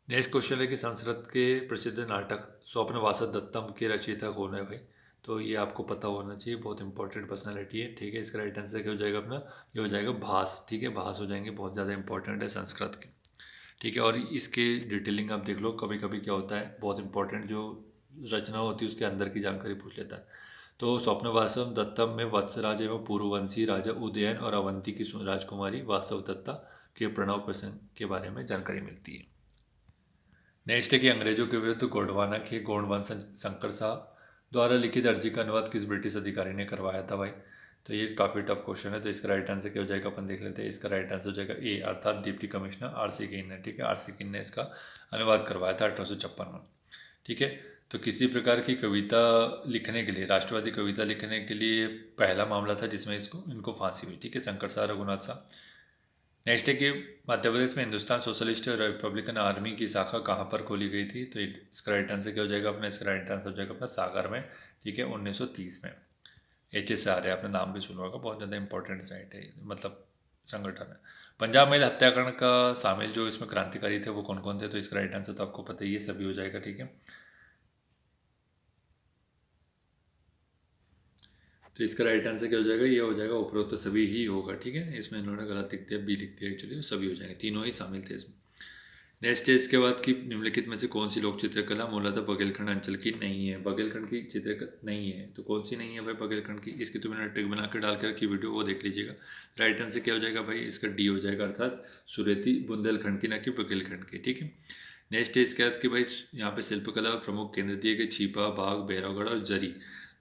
नेक्स्ट क्वेश्चन है कि संस्कृत के प्रसिद्ध नाटक स्वप्नवास दत्तम के रचयिता कौन है भाई, तो ये आपको पता होना चाहिए, बहुत इंपॉर्टेंट पर्सनैलिटी है, ठीक है। इसका राइट आंसर क्या हो जाएगा अपना, ये हो जाएगा भास, ठीक है, भास हो जाएंगे, बहुत ज़्यादा इंपॉर्टेंट है संस्कृत के, ठीक है। और इसके डिटेलिंग आप देख लो, कभी कभी क्या होता है बहुत इंपॉर्टेंट जो रचना होती है उसके अंदर की जानकारी पूछ लेता है। तो स्वप्नवासव दत्तम में वत्सराज एवं पूर्ववंशी राजा उदयन और अवंती की राजकुमारी वासव दत्ता के प्रणव प्रसंग के बारे में जानकारी मिलती है। नेक्स्ट है कि अंग्रेजों के विरुद्ध गोंडवाना के गोंडवंश शंकर शाह द्वारा लिखित अर्जी का अनुवाद किस ब्रिटिश अधिकारी ने करवाया था भाई, तो ये काफ़ी टफ क्वेश्चन है। तो इसका राइट आंसर क्या हो जाएगा अपन देख लेते हैं। इसका राइट आंसर हो जाएगा ए, अर्थात डिप्टी कमिश्नर RC किन ने, ठीक है। RC किन ने इसका अनुवाद करवाया था 1856 में, ठीक है। तो किसी प्रकार की कविता लिखने के लिए, राष्ट्रवादी कविता लिखने के लिए पहला मामला था जिसमें इनको फांसी हुई, ठीक है, शंकर शाह रघुनाथ शाह। नेक्स्ट है कि मध्य प्रदेश में हिंदुस्तान सोशलिस्ट और रिपब्लिकन आर्मी की शाखा कहाँ पर खोली गई थी, तो इसका राइट आंसर क्या हो जाएगा अपना, इसका राइट आंसर हो जाएगा अपना सागर में, ठीक है, 1930 में। HSR है, आपने नाम भी सुना होगा, बहुत ज़्यादा इंपॉर्टेंट साइट है, मतलब संगठन है। पंजाब मेल हत्याकांड का शामिल जो इसमें क्रांतिकारी थे वो कौन कौन थे, तो इसका राइट आंसर तो आपको पता ही है, सभी हो जाएगा, ठीक है। तो इसका राइट आंसर क्या हो जाएगा, ये हो जाएगा उपरोक्त सभी ही होगा, ठीक है। इसमें इन्होंने गलत लिख दिया, बी लिख दिया, एक्चुअली सभी हो जाएंगे, तीनों ही शामिल थे इसमें। नेक्स्ट है इसके बाद की निम्नलिखित में से कौन सी लोक चित्रकला मूलतः बघेलखंड अंचल की नहीं है, बघेलखंड की चित्रकला नहीं है, तो कौन सी नहीं है भाई बघेलखंड की, इसकी तो मैंने ट्रिक बना के डाल के रखी वीडियो, वो देख लीजिएगा। राइट आंसर क्या हो जाएगा भाई, इसका डी हो जाएगा, अर्थात सुरेती बुंदेलखंड की, ना कि बघेलखंड की, ठीक है। नेक्स्ट है इसके बाद कि भाई यहाँ पे शिल्पकला प्रमुख केंद्र दिए गए छिपा, बाग, भैरवगढ़ और जरी,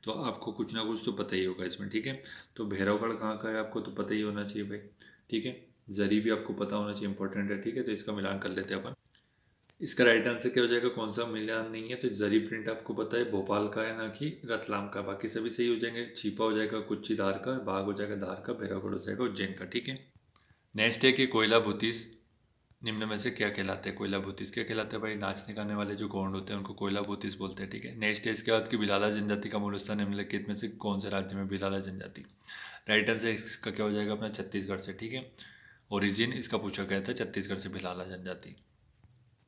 तो आपको कुछ ना कुछ तो पता ही होगा इसमें, ठीक है। तो भैरवगढ़ कहाँ का है आपको तो पता ही होना चाहिए भाई, ठीक है। जरी भी आपको पता होना चाहिए, इंपॉर्टेंट है, ठीक है। तो इसका मिलान कर लेते हैं अपन। इसका राइट आंसर क्या हो जाएगा, कौन सा मिलान नहीं है, तो जरी प्रिंट आपको पता है भोपाल का है ना कि रतलाम का, बाकी सभी सही हो जाएंगे। छिपा हो जाएगा कुच्ची धार का, बाग हो जाएगा धार का, भैरवगढ़ हो जाएगा उज्जैन का, ठीक है। नेक्स्ट है कि कोयला भूतिस निम्न में से क्या कहलाते हैं, कोयला भूतिस क्या कहलाते हैं भाई, नाचने गाने वाले जो गोंड होते हैं उनको कोयला भूतिस बोलते हैं, ठीक है। नेक्स्ट है इसके बाद कि बिलाला जनजाति का मूल स्थान निम्नलिखित में से कौन से राज्य में बिलाला जनजाति, राइट आंसर इसका क्या हो जाएगा अपना छत्तीसगढ़ से, ठीक है। ओरिजिन इसका पूछा गया था छत्तीसगढ़ से बिलाला जनजाति।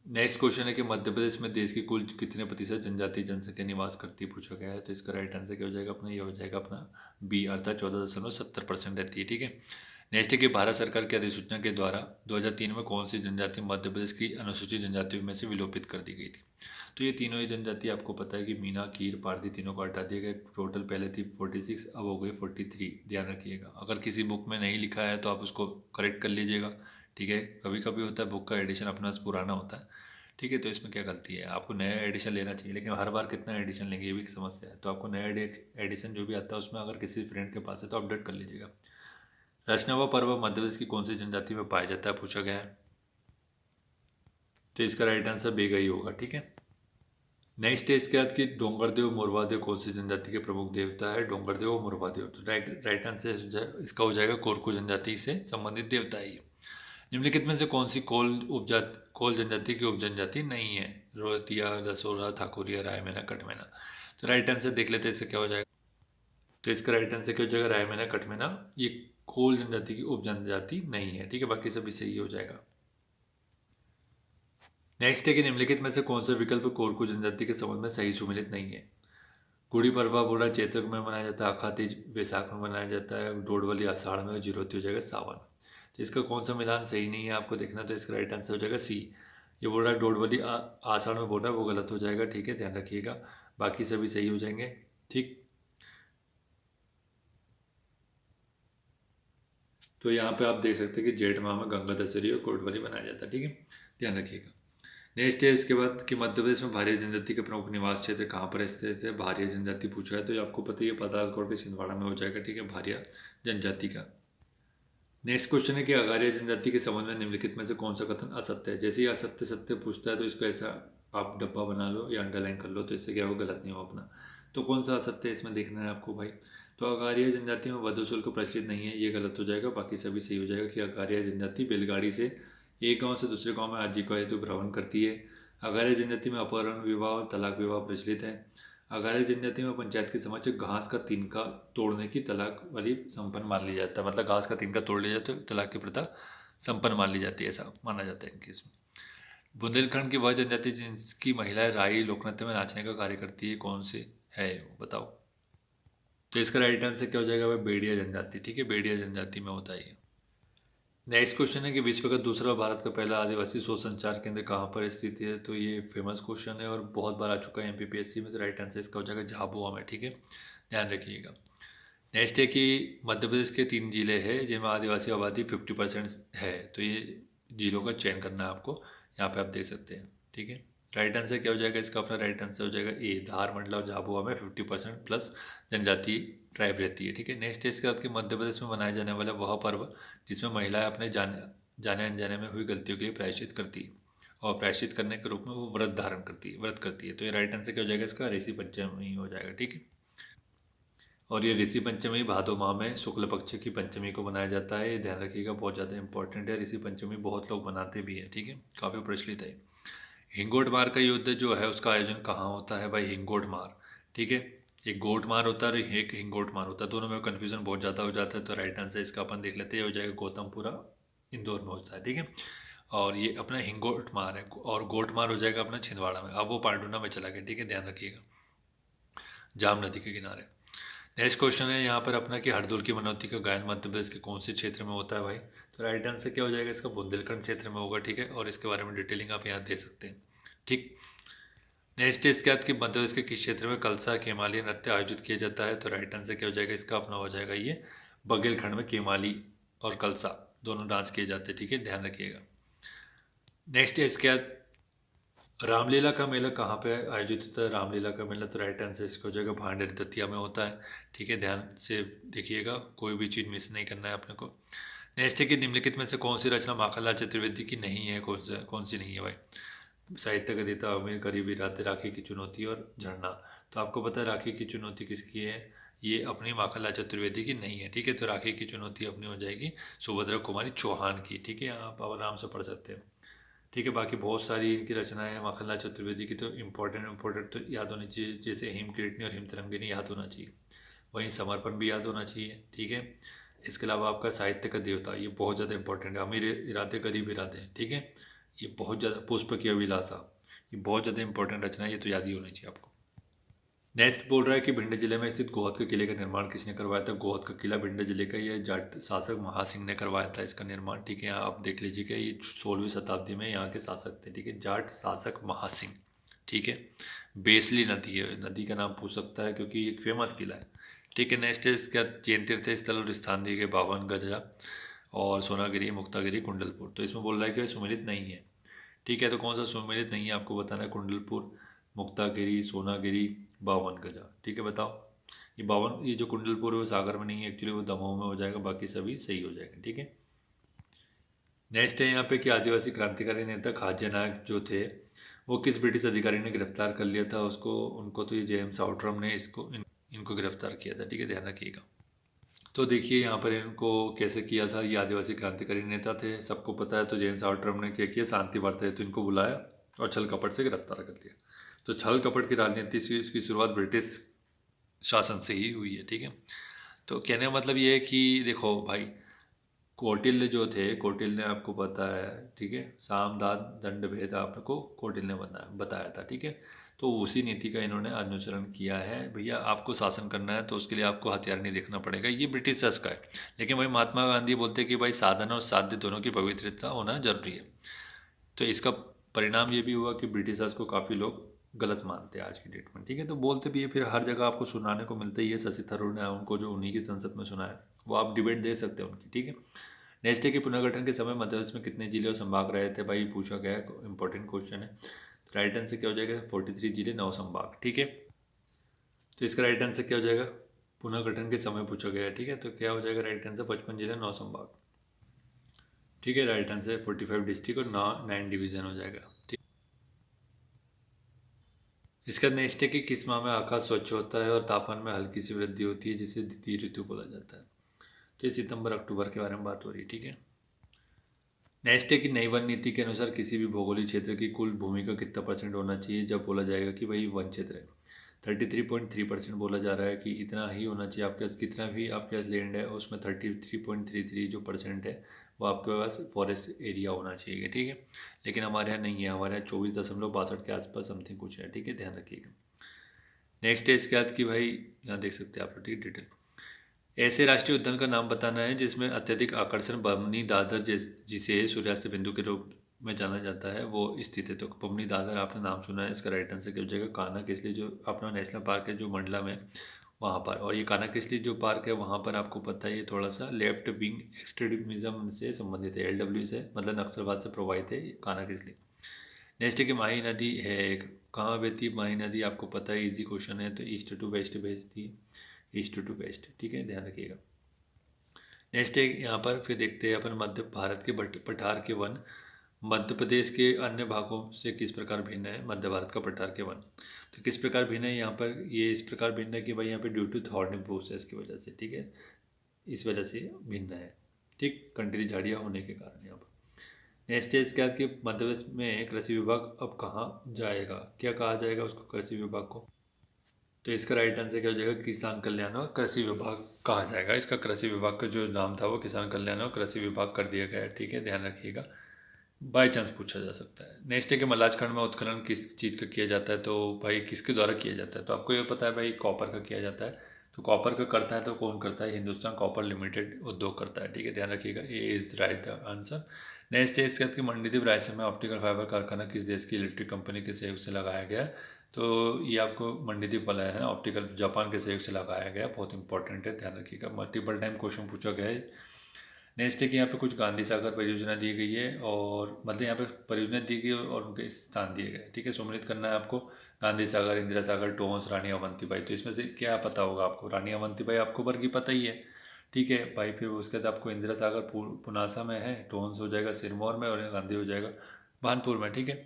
नेक्स्ट क्वेश्चन है कि मध्य प्रदेश में देश की कुल कितने प्रतिशत जनजातीय जनसंख्या निवास करती है पूछा गया है, तो इसका राइट आंसर क्या हो जाएगा अपना, ये हो जाएगा अपना बी, अर्थात 14.70% रहती है, ठीक है। नेक्स्ट है कि भारत सरकार की अधिसूचना के द्वारा 2003 में कौन सी जनजाति मध्य प्रदेश की अनुसूचित जनजातियों में से विलोपित कर दी गई थी, तो ये तीनों ही जनजाति आपको पता है कि मीना, कीर, पारधी, तीनों को हटा दिया गया। टोटल पहले थी 46, अब हो गई 43, ध्यान रखिएगा। अगर किसी बुक में नहीं लिखा है तो आप उसको करेक्ट कर लीजिएगा, ठीक है। कभी कभी होता है बुक का एडिशन अपना पुराना होता है, ठीक है। तो इसमें क्या गलती है, आपको नया एडिशन लेना चाहिए, लेकिन हर बार कितना एडिशन लेंगे ये भी समस्या है। तो आपको नया एडिशन जो भी आता है उसमें अगर किसी फ्रेंड के पास है तो अपडेट कर लीजिएगा। रचना व पर्व मध्य प्रदेश की कौन सी जनजाति में पाया जाता है पूछा गया है, तो इसका राइट आंसर बेगा ही होगा, ठीक है। नेक्स्ट है इसके बाद कि डोंगरदेव मुरवादेव कौन सी जनजाति के प्रमुख देवता है, डोंगरदेव और मुरवादेव, तो राइट आंसर इसका हो जाएगा कोरकू जनजाति से संबंधित देवता ही है। निम्नलिखित में से कौन सी कोल जनजाति की उपजनजाति नहीं है, रोहतिया, दसोरा, ठाकुरिया, रायमैना, कटमैना, तो राइट आंसर देख लेते हैं इससे क्या हो जाएगा। तो इसका राइट आंसर क्या हो जाएगा, रायमैना, कटमैना, ये कोल जनजाति की उपजनजाति नहीं है, ठीक है, बाकी सभी सही हो जाएगा। नेक्स्ट है कि निम्नलिखित में से कौन सा विकल्प कोरकू जनजाति के संबंध में सही सुमेलित नहीं है। गुड़ी पड़वा बुरा चैत्र में मनाया जाता है, अखा तीज वैसाख में मनाया जाता है, डोडवली आषाढ़ में और जिरोती हो जाएगा सावन में, तो इसका कौन सा मिलान सही नहीं है आपको देखना। तो इसका राइट आंसर हो जाएगा सी, ये बोल रहा है डोडवली आषाढ़ में बोल रहा है वो गलत हो जाएगा, ठीक है, ध्यान रखिएगा, बाकी सभी सही हो जाएंगे, ठीक। तो यहाँ पे आप देख सकते हैं कि जेठ माह में गंगा दशहरी और कोटवली मनाया जाता है, ठीक है, ध्यान रखिएगा। नेक्स्ट है इसके बाद कि मध्य प्रदेश में भारिया जनजाति के प्रमुख निवास क्षेत्र कहाँ पर स्थित है। भारिया जनजाति पूछा है तो ये आपको पता ही है, पातालकोट के छिंदवाड़ा में हो जाएगा, ठीक है, भारिया जनजाति का। नेक्स्ट क्वेश्चन है कि अगारिया जनजाति के संबंध में निम्नलिखित में से कौन सा कथन असत्य है। जैसे ही असत्य सत्य पूछता है तो इसको ऐसा आप डब्बा बना लो या अंडरलाइन कर लो, तो इससे क्या हो, गलत नहीं हो अपना। तो कौन सा असत्य है इसमें देखना है आपको भाई। तो अगारिया जनजाति में वधु शुल्क प्रचलित नहीं है, ये गलत हो जाएगा, बाकी सभी सही हो जाएगा कि अगारिया जनजाति बैलगाड़ी से एक गांव से दूसरे गांव में आजीविका हेतु भ्रमण करती है। अगारिया जनजाति में अपहरण विवाह और तलाक विवाह प्रचलित है। अगारिया जनजाति में पंचायत के समक्ष घास का तिनका तोड़ने की तलाक वाली संपन्न मान ली जाता है, मतलब घास का तिनका तोड़ लिया जाता है तो तलाक की प्रथा संपन्न मान ली जाती है, ऐसा माना जाता है इनके इसमें। बुंदेलखंड की वह जनजाति जिसकी महिलाएं राई लोकनृत्य में नाचने का कार्य करती है, कौन सी है वो बताओ। तो इसका राइट आंसर क्या हो जाएगा भाई, बेड़िया जनजाति, ठीक है, बेड़िया जनजाति में होता है ये। नेक्स्ट क्वेश्चन है कि विश्व का दूसरा भारत का पहला आदिवासी शोध संचार केंद्र कहाँ पर स्थित है। तो ये फेमस क्वेश्चन है और बहुत बार आ चुका है एमपीपीएससी में, तो राइट आंसर इसका हो जाएगा झाबुआ में, ठीक है, ध्यान रखिएगा। नेक्स्ट है कि मध्य प्रदेश के 3 जिले हैं जिनमें आदिवासी आबादी 50% है, तो ये जिलों का चयन करना है आपको, यहाँ पे आप देख सकते हैं, ठीक है। राइट आंसर क्या हो जाएगा इसका, अपना राइट आंसर हो जाएगा ए, धार मंडला और झाबुआ में 50% प्लस जनजाति ट्राइब रहती है, ठीक है। नेक्स्ट है इसके बाद कि मध्य प्रदेश में मनाए जाने वाला वह पर्व जिसमें महिलाएं अपने जाने अनजाने में हुई गलतियों के लिए प्रायश्चित करती है और प्रायश्चित करने के रूप में वो व्रत करती है। तो ये राइट आंसर क्या हो जाएगा इसका, ऋषि पंचमी हो जाएगा, ठीक है। और ये ऋषि पंचमी भादो माह में शुक्ल पक्ष की पंचमी को मनाया जाता है, ये ध्यान रखिएगा, बहुत ज़्यादा इंपॉर्टेंट है। ऋषि पंचमी बहुत लोग मनाते भी हैं, ठीक है, काफ़ी प्रचलित है। हिंगोट मार का युद्ध जो है उसका आयोजन कहाँ होता है भाई, हिंगोट मार, ठीक है। एक गोट मार होता है और एक हिंगोट मार होता है, दोनों में कन्फ्यूजन बहुत ज़्यादा हो जाता है। तो राइट आंसर इसका अपन देख लेते हैं, हो जाएगा गौतमपुरा इंदौर में होता है, ठीक है। और ये अपना हिंगोट मार है और गोट मार हो जाएगा अपना छिंदवाड़ा में। अब वो पांडुना में चला गया, ठीक है, ध्यान रखिएगा, जाम नदी के किनारे। नेक्स्ट क्वेश्चन है यहाँ पर अपना कि हरदोल की मनौती का गायन मध्य प्रदेश के कौन से क्षेत्र में होता है भाई। तो राइट आंसर क्या हो जाएगा इसका, बुंदेलखंड क्षेत्र में होगा, ठीक है, और इसके बारे में डिटेलिंग आप यहाँ दे सकते हैं, ठीक। नेक्स्ट है इसके बाद कि मध्य प्रदेश के किस क्षेत्र में कलसा केमाली नृत्य आयोजित किया जाता है। तो राइट आंसर क्या हो जाएगा इसका, अपना हो जाएगा ये बघेलखंड में केमाली और कलसा दोनों डांस किए जाते हैं, ठीक है, ध्यान रखिएगा। नेक्स्ट है इसके बाद रामलीला का मेला कहाँ पे आयोजित होता है। रामलीला का मेला, तो राइट आंसर इसका हो जाएगा भांडेर दतिया में होता है, ठीक है, ध्यान से देखिएगा, कोई भी चीज़ मिस नहीं करना है अपने को। नेक्स्ट है कि निम्नलिखित में से कौन सी रचना माखनलाल चतुर्वेदी की नहीं है, कौन सी नहीं है भाई। साहित्य का देता अमीर गरीबी रातें, राखी की चुनौती और झरना। तो आपको पता है राखी की चुनौती किसकी है, ये अपनी माखनलाल चतुर्वेदी की नहीं है, ठीक है। तो राखी की चुनौती अपनी हो जाएगी सुभद्रा कुमारी चौहान की, ठीक है, आप आराम से पढ़ सकते हैं, ठीक है। बाकी बहुत सारी इनकी रचनाएं हैं माखनलाल चतुर्वेदी की, तो इम्पोर्टेंट तो याद होनी चाहिए, जैसे हिम किरटनी और हिम तरंगिनी याद होना चाहिए, वहीं समर्पण भी याद होना चाहिए, ठीक है। इसके अलावा आपका साहित्य का देवता, ये बहुत ज़्यादा इंपॉर्टेंट है, अमीर इरादे गरीब इरादे, ठीक है, ये बहुत ज़्यादा, पुष्प की अभिलाषा, ये बहुत ज़्यादा इंपॉर्टेंट रचना है, ये तो याद ही होनी चाहिए आपको। नेक्स्ट बोल रहा है कि भिंड जिले में स्थित गोहद के किले का निर्माण किसने करवाया था। गोहद का किला भिंड जिले का, ये जाट शासक महासिंह ने करवाया था इसका निर्माण, ठीक है। यहाँ आप देख लीजिएगा, ये 16वीं शताब्दी में यहाँ के शासक थे, ठीक है, जाट शासक महासिंह, ठीक है। बेसली नदी है, नदी का नाम पूछ सकता है क्योंकि एक फेमस किला है, ठीक है। नेक्स्ट है इसका जैन तीर्थ स्थल और स्थान दिए गए 52 गजा और सोनागिरी मुक्तागिरी कुंडलपुर। तो इसमें बोल रहा है कि सुमिलित नहीं है, ठीक है। तो कौन सा सुमिलित नहीं है आपको बताना है, कुंडलपुर, मुक्तागिरी, सोनागिरी, 52 गजा, ठीक है, बताओ। ये 52, ये जो कुंडलपुर है वो सागर में नहीं है एक्चुअली, वो दमोह में हो जाएगा, बाकी सभी सही हो जाएगा, ठीक है। नेक्स्ट है यहाँ पे कि आदिवासी क्रांतिकारी नेता खाद्य नायक जो थे वो किस ब्रिटिश अधिकारी ने गिरफ्तार कर लिया था उसको, उनको तो ये जेम्स आउटरम ने इनको गिरफ्तार किया था, ठीक है, ध्यान रखिएगा। तो देखिए यहाँ पर इनको कैसे किया था, ये आदिवासी क्रांतिकारी नेता थे, सबको पता है। तो जेम्स आउटरम ने क्या किया, शांति वार्ता हेतु इनको बुलाया और छल कपट से गिरफ्तार कर लिया। तो छल कपट की राजनीति से इसकी शुरुआत ब्रिटिश शासन से ही हुई है, ठीक है। तो कहने का मतलब ये है कि देखो भाई, कौटिल्य जो थे, कौटिल्य ने आपको पता है, ठीक है, साम दान दंड भेद आपको कौटिल्य ने बताया था, ठीक है। तो उसी नीति का इन्होंने अनुसरण किया है। भैया आपको शासन करना है तो उसके लिए आपको हथियार नहीं देखना पड़ेगा, ये ब्रिटिश शासक का है। लेकिन भाई महात्मा गांधी बोलते हैं कि भाई साधन और साध्य दोनों की पवित्रता होना जरूरी है। तो इसका परिणाम ये भी हुआ कि ब्रिटिश शासक को काफ़ी लोग गलत मानते हैं आज की डेट में, ठीक है। तो बोलते भी है, फिर हर जगह आपको सुनाने को मिलता ही है। शशि थरूर ने उनको जो उन्हीं की संसद में सुनाया, वो आप डिबेट दे सकते हैं उनकी, ठीक है। नेक्स्ट है कि पुनर्गठन के समय मध्य प्रदेश में कितने जिले और संभाग रहे थे, भाई पूछा गया है, इंपॉर्टेंट क्वेश्चन है। तो राइट आंसर क्या हो जाएगा, 43 जिले 9 संभाग, ठीक है। तो इसका राइट आंसर क्या हो जाएगा, पुनर्गठन के समय पूछा गया है, ठीक है। तो क्या हो जाएगा राइट आंसर, 55 जिले 9 संभाग, ठीक है। राइट आंसर 45 डिस्ट्रिक्ट और 9 डिवीजन हो जाएगा, ठीक। इसका नेक्स्ट है कि किस माह में आकाश स्वच्छ होता है और तापमान में हल्की सी वृद्धि होती है, जिसे द्वितीय ऋतु बोला जाता है। तो ये सितंबर अक्टूबर के बारे में बात हो रही है, ठीक है। नेक्स्ट है कि नई वन नीति के अनुसार किसी भी भौगोलिक क्षेत्र की कुल भूमि का कितना परसेंट होना चाहिए, जब बोला जाएगा कि भाई वन क्षेत्र है। 33.3% बोला जा रहा है कि इतना ही होना चाहिए आपके पास, कितना भी आपके पास लैंड है उसमें 33.33 जो परसेंट है वो आपके पास फॉरेस्ट एरिया होना चाहिए, ठीक है। लेकिन हमारे यहाँ नहीं है, हमारे यहाँ 24.62 के आसपास समथिंग कुछ है, ठीक है, ध्यान रखिएगा। नेक्स्ट है इसके बाद कि भाई यहाँ देख सकते हैं आप लोग, ठीक है, डिटेल। ऐसे राष्ट्रीय उद्यान का नाम बताना है जिसमें अत्यधिक आकर्षण बमनी दादर जिसे सूर्यास्त बिंदु के रूप में जाना जाता है वो स्थित है। तो बमनी दादर आपने नाम सुना है, इसका राइट आंसर क्या हो जाएगा, कान्हा किसली जो अपना नेशनल पार्क है जो मंडला में वहाँ पर। और ये कान्हा किसली जो पार्क है वहाँ पर आपको पता है ये थोड़ा सा लेफ्ट विंग एक्सट्रीमिज्म से संबंधित है, LW से मतलब नक्सलवाद से प्रभावित है कान्हा किसली। नेक्स्ट है कि माही नदी है एक, कहाँ बहती है माही नदी, आपको पता है, इजी क्वेश्चन है। तो ईस्ट टू वेस्ट भेजती है, ईस्ट टू वेस्ट, ठीक है, ध्यान रखिएगा। नेक्स्ट है यहाँ पर फिर देखते हैं अपन मध्य भारत के पठार के वन मध्य प्रदेश के अन्य भागों से किस प्रकार भिन्न है। मध्य भारत का पठार के वन तो किस प्रकार भिन्न है, यहाँ पर ये इस प्रकार भिन्न है कि भाई यहाँ पे ड्यू टू थॉर्निंग प्रोसेस की वजह से, ठीक है, इस वजह से भिन्न है, ठीक, कंट्री झाड़ियाँ होने के कारण यहाँ पर। नेक्स्ट है इसके बाद कि मध्य प्रदेश में कृषि विभाग अब कहाँ जाएगा, क्या कहा जाएगा उसको, कृषि विभाग को। तो इसका राइट आंसर क्या हो जाएगा, किसान कल्याण और कृषि विभाग कहा जाएगा। इसका कृषि विभाग का जो नाम था वो किसान कल्याण और कृषि विभाग कर दिया गया है, ठीक है, ध्यान रखिएगा, बाई चांस पूछा जा सकता है। नेक्स्ट है कि मलाजखंड में उत्खनन किस चीज़ का किया जाता है, तो भाई किसके द्वारा किया जाता है, तो आपको ये पता है भाई कॉपर का किया जाता है। तो कॉपर का करता है तो कौन करता है, हिंदुस्तान कॉपर लिमिटेड उद्योग करता है, ठीक है, ध्यान रखिएगा, ये इज राइट आंसर। नेक्स्ट है इसके बाद कि मंडीदीप रायसेन में ऑप्टिकल फाइबर कारखाना किस देश की इलेक्ट्रिक कंपनी के सहयोग से लगाया गया। तो ये आपको मंडीदीप वाला है ना, ऑप्टिकल जापान के सहयोग से लगाया गया, बहुत इंपॉर्टेंट है, ध्यान रखिएगा, मल्टीपल टाइम क्वेश्चन पूछा गया है। नेक्स्ट है कि यहाँ पे कुछ गांधी सागर परियोजना दी गई है और मतलब यहाँ पे परियोजना दी गई और उनके स्थान दिए गए, ठीक है। सम्मिलित करना है आपको गांधी सागर, इंदिरा सागर, टोंस, रानी अवंतीबाई। तो इसमें से क्या पता होगा आपको, रानी अवंतीबाई आपको वर्ग की पता ही है, ठीक है भाई। फिर उसके बाद आपको इंदिरा सागर पुनासा में है, टोंस हो जाएगा सिरमौर में और गांधी हो जाएगा भानपुर में, ठीक है।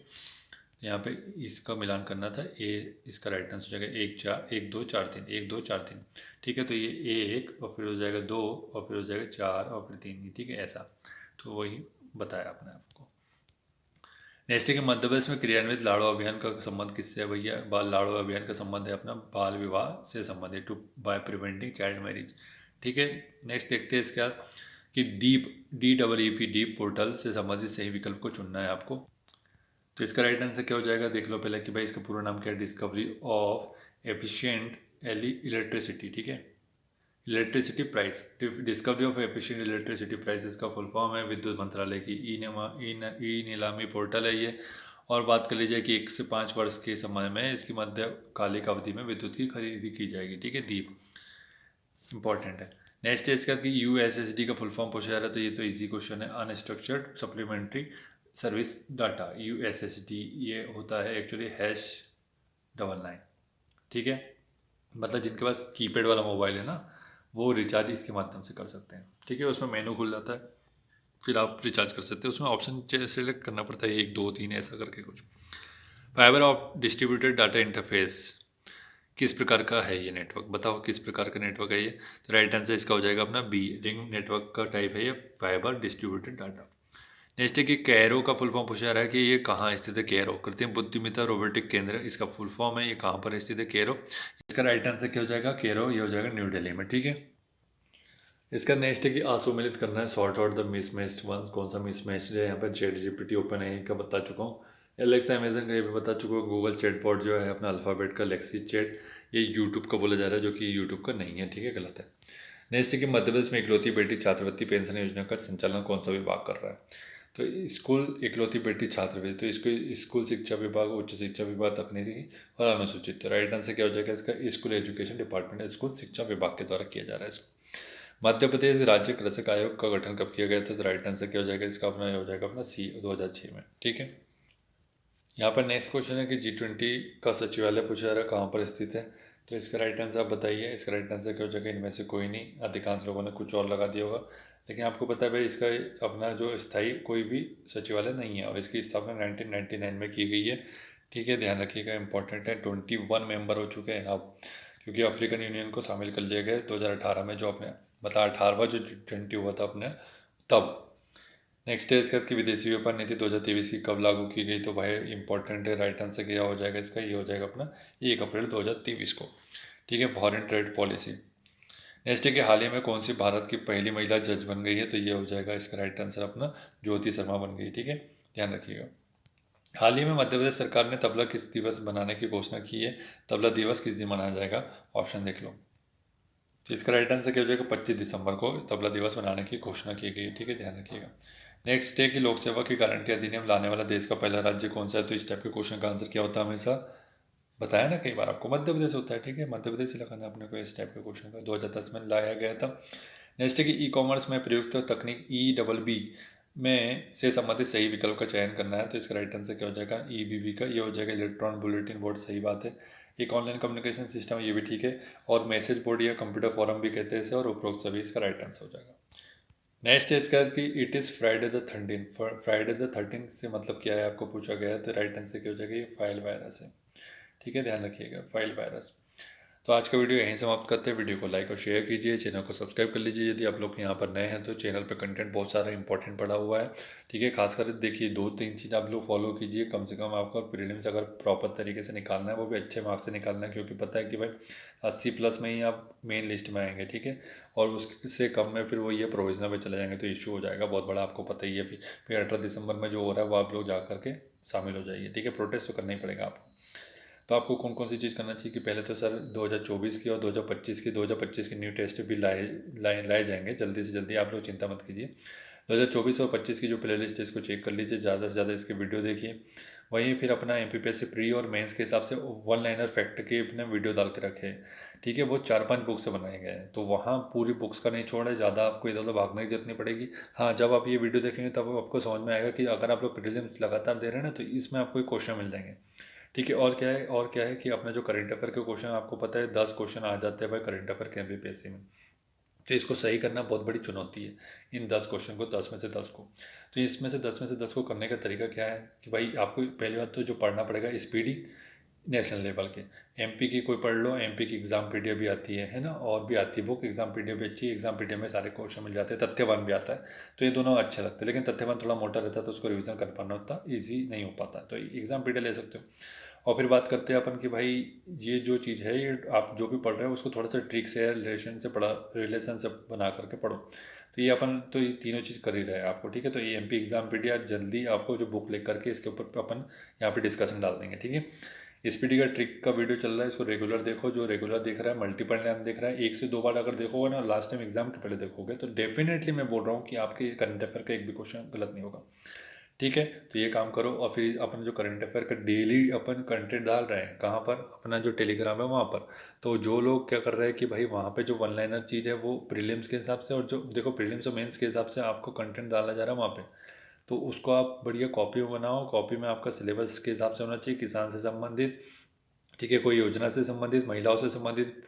यहाँ पे इसका मिलान करना था, ए इसका राइट आंसर हो जाएगा 1 4 1 2 4 3 1 2 4 3, ठीक है। तो ये 1 और फिर हो जाएगा 2 और फिर हो जाएगा 4 और फिर 3, ठीक है, ऐसा। तो वही बताया आपने आपको। नेक्स्ट है कि मध्य प्रदेश में क्रियान्वित लाड़ो अभियान का संबंध किससे है भैया, बाल लाड़ो अभियान का संबंध है अपना बाल विवाह से संबंधित, to by preventing child marriage, ठीक है। नेक्स्ट देखते हैं इसके बाद कि DEEP पोर्टल से संबंधित सही विकल्प को चुनना है आपको। तो इसका राइट आंसर क्या हो जाएगा, देख लो पहले कि भाई इसका पूरा नाम क्या है, डिस्कवरी ऑफ एफिशिएंट इलेक्ट्रिसिटी, ठीक है, electricity price, discovery of efficient electricity price इसका फुल फॉर्म है। विद्युत मंत्रालय की ई नीलामी पोर्टल है ये। और बात कर लीजिए कि 1 से 5 वर्ष के समय में इसकी मध्यकालिक अवधि में विद्युत की खरीदी की जाएगी, ठीक है, दीप इंपॉर्टेंट है। नेक्स्ट है इसके बाद कि USSD का फुल फॉर्म पूछा जा रहा है, तो ये तो इजी क्वेश्चन है, unstructured supplementary service data, USSD ये होता है एक्चुअली #99, ठीक है, मतलब जिनके पास कीपैड वाला मोबाइल है ना वो रिचार्ज इसके माध्यम से कर सकते हैं, ठीक है। उसमें मेनू खुल जाता है, फिर आप रिचार्ज कर सकते हैं, उसमें ऑप्शन सेलेक्ट करना पड़ता है 1 2 3 ऐसा करके कुछ। Fibre of distributed data interface किस प्रकार का है ये नेटवर्क, बताओ किस प्रकार का नेटवर्क है ये। तो राइट आंसर इसका हो जाएगा अपना बी, रिंग नेटवर्क का टाइप है ये, फाइबर डिस्ट्रीब्यूटेड डाटा। नेक्स्ट है कि कैरो का फुल फॉर्म पूछा जा रहा है कि ये कहाँ स्थित है, कैरो कृत्रिम बुद्धिमत्ता रोबोटिक केंद्र इसका फुल फॉर्म है, ये कहाँ पर स्थित है कैरो। इसका राइट आंसर क्या हो जाएगा, कैरो, ये हो जाएगा न्यू दिल्ली में, ठीक है। इसका नेक्स्ट है कि असुमेलित करना है, sort out the mismatched ones, कौन सा मिसमैच्ड है, यहाँ पर ChatGPT ओपन है का बता चुका हूँ, एलेक्सा अमेजन का ये भी बता चुका हूँ, गूगल चैटबॉट जो है अपना अल्फ़ाबेट का लेक्सी चैट, ये यूट्यूब का बोला जा रहा है जो कि यूट्यूब का नहीं है, ठीक है, गलत है। नेक्स्ट है कि मध्य प्रदेश में इकलौती बेटी छात्रवृत्ति पेंशन योजना का संचालन कौन सा विभाग कर रहा है। तो स्कूल इकलौती बेटी छात्रवृत्ति, तो इसको स्कूल शिक्षा विभाग, उच्च शिक्षा विभाग, तकनीकी और अनुसूचित। तो राइट आंसर क्या हो जाएगा इसका, स्कूल एजुकेशन डिपार्टमेंट, स्कूल शिक्षा विभाग के द्वारा किया जा रहा है इसको। मध्य प्रदेश राज्य कृषक आयोग का गठन कब किया गया था? तो राइट आंसर क्या हो जाएगा इसका? अपना हो जाएगा अपना सी, 2006 में। ठीक है, यहाँ पर नेक्स्ट क्वेश्चन है कि G20 का सचिवालय पूछा जा रहा है कहाँ पर स्थित है? तो इसका राइट आंसर आप बताइए। इसका राइट आंसर क्या हो जाएगा? इनमें से कोई नहीं, अधिकांश लोगों ने कुछ और लगा दिया होगा, लेकिन आपको पता है भाई इसका अपना जो स्थायी कोई भी सचिवालय नहीं है और इसकी स्थापना 1999 में की गई है। ठीक है, ध्यान रखिएगा, इंपॉर्टेंट है। 21 मेंबर हो चुके हैं अब, क्योंकि अफ्रीकन यूनियन को शामिल कर लिया गया 2018 में, जो अपने मतलब 18वां जो G20 हुआ था अपने तब। नेक्स्ट है इसका कि विदेशी व्यापार नीति 2023 की कब लागू की गई? तो भाई इंपॉर्टेंट है, राइट आंसर क्या हो जाएगा इसका? ये हो जाएगा अपना 1 अप्रैल 2023 को। ठीक है, फॉरेन ट्रेड पॉलिसी। नेक्स्ट है कि हाल ही में कौन सी भारत की पहली महिला जज बन गई है? तो ये हो जाएगा इसका राइट आंसर अपना ज्योति शर्मा बन गई। ठीक है, ध्यान रखिएगा। हाल ही में मध्य प्रदेश सरकार ने तबला किस दिवस बनाने की घोषणा की है? तबला दिवस किस दिन मनाया जाएगा? ऑप्शन देख लो। तो इसका राइट आंसर क्या हो जाएगा? 25 दिसंबर को तबला दिवस मनाने की घोषणा की गई। ठीक है, ध्यान रखिएगा। नेक्स्ट है कि लोक सेवा की गारंटी अधिनियम लाने वाला देश का पहला राज्य कौन सा है? तो इस टाइप के क्वेश्चन का आंसर क्या होता है? हमेशा बताया ना कई बार आपको, मध्य प्रदेश होता है। ठीक है, मध्य प्रदेश से लगाना अपने को इस टाइप के क्वेश्चन का। 2010 में लाया गया था। नेक्स्ट है कि ई कॉमर्स में प्रयुक्त तकनीक EBB में से संबंधित सही विकल्प का चयन करना है। तो इसका राइट आंसर क्या हो जाएगा? EBB का, ये हो जाएगा इलेक्ट्रॉन बुलेटिन बोर्ड। सही बात है। एक ऑनलाइन कम्युनिकेशन सिस्टम, ये भी ठीक है। और मैसेज बोर्ड या कंप्यूटर फोरम भी कहते हैं इसे, और उपरोक्त सभी इसका राइट आंसर हो जाएगा। नेक्स्ट है इसका कि it is Friday the 13th। Friday the 13th से मतलब क्या है आपको पूछा गया है। तो राइट आंसर क्या हो जाएगा? ये फाइल वायरस है। ठीक है, ध्यान रखिएगा, फाइल वायरस। तो आज का वीडियो यहीं समाप्त करते हैं। वीडियो को लाइक और शेयर कीजिए, चैनल को सब्सक्राइब कर लीजिए यदि आप लोग यहाँ पर नए हैं। तो चैनल पे कंटेंट बहुत सारा इंपॉर्टेंट पड़ा हुआ है। ठीक है, खासकर देखिए 2-3 चीज़ आप लोग फॉलो कीजिए कम से कम। आपका प्रीलिम्स अगर प्रॉपर तरीके से निकालना है, वो भी अच्छे मार्क्स से निकालना है, क्योंकि पता है कि भाई 80+ में ही आप मेन लिस्ट में आएंगे। ठीक है, और उससे कम में फिर वो ये प्रोविजनल में चले जाएंगे तो इशू हो जाएगा बहुत बड़ा, आपको पता ही है। फिर 18 दिसंबर में जो हो रहा है वो आप लोग जा करके शामिल हो जाइए। ठीक है, प्रोटेस्ट तो करना ही पड़ेगा आपको। तो आपको कौन कौन सी चीज़ करना चाहिए कि पहले तो सर 2024 की और 2025 की न्यू टेस्ट भी लाए जाएंगे जल्दी से जल्दी, आप लोग चिंता मत कीजिए। 2024 और 25 की जो प्ले लिस्ट है इसको चेक कर लीजिए, ज़्यादा से ज़्यादा इसके वीडियो देखिए। वहीं फिर अपना MPPSC प्री और मेंस के हिसाब से 1 लाइनर फैक्ट के अपने वीडियो डाल के रखे। ठीक है, वो 4-5 बुक से बनाए गए हैं, तो वहाँ पूरी बुक्स का नहीं छोड़ा है, ज़्यादा आपको इधर उधर भागने की जरूरत नहीं पड़ेगी। हाँ, जब आप ये वीडियो देखेंगे तब आपको समझ में आएगा कि अगर आप लोग प्रीलिम्स लगातार दे रहे हैं ना, तो इसमें आपको क्वेश्चन मिल जाएंगे। ठीक है, और क्या है कि अपना जो करंट अफेयर के क्वेश्चन आपको पता है 10 क्वेश्चन आ जाते हैं भाई करंट अफेयर के MPPSC में। तो इसको सही करना बहुत बड़ी चुनौती है, इन 10 क्वेश्चन को, 10 में से 10 को। तो इसमें से 10 में से 10 को करने का तरीका क्या है कि भाई आपको पहली बात तो जो पढ़ना पड़ेगा स्पीडी नेशनल लेवल के। MP की कोई पढ़ लो, MP की एग्ज़ाम PDF भी आती है ना, और भी आती है बुक। एग्ज़ाम PDF भी अच्छी है, एग्ज़ाम PDF में सारे क्वेश्चन मिल जाते हैं। तथ्यवान भी आता है, तो ये दोनों अच्छे लगते हैं, लेकिन तथ्यवान थोड़ा मोटा रहता है तो उसको रिवीजन कर पाना उतना ईजी नहीं हो पाता, तो एग्ज़ाम PDF ले सकते हो। और फिर बात करते हैं अपन कि भाई ये जो चीज़ है, ये आप जो भी पढ़ रहे हो उसको थोड़ा सा ट्रिक से रिलेशन से बना करके पढ़ो। तो ये अपन तो ये तीनों चीज़ कर ही रहे हैं आपको। ठीक है, तो ये MP एग्ज़ाम PDF जल्दी आपको जो बुक लेकर के इसके ऊपर अपन यहाँ पे डिस्कशन डाल देंगे। ठीक है, SPD का ट्रिक का वीडियो चल रहा है, इसको रेगुलर देखो। जो रेगुलर देख रहा है, मल्टीपल टाइम देख रहा है, 1 से 2 बार अगर देखोगे ना, लास्ट टाइम एग्जाम के पहले देखोगे, तो डेफिनेटली मैं बोल रहा हूँ कि आपके करंट अफेयर का एक भी क्वेश्चन गलत नहीं होगा। ठीक है, तो ये काम करो। और फिर अपन जो करंट अफेयर का डेली अपन कंटेंट डाल रहे हैं, कहाँ पर? अपना जो टेलीग्राम है वहाँ पर। तो जो लोग क्या कर रहे हैं कि भाई वहाँ पे जो 1 लाइनर चीज़ है वो प्रीलिम्स के हिसाब से, और जो देखो प्रीलिम्स और मेंस के हिसाब से आपको कंटेंट डाला जा रहा है वहाँ पे, तो उसको आप बढ़िया कॉपी में बनाओ। कॉपी में आपका सिलेबस के हिसाब से होना चाहिए, किसान से संबंधित, ठीक है, कोई योजना से संबंधित, महिलाओं से संबंधित,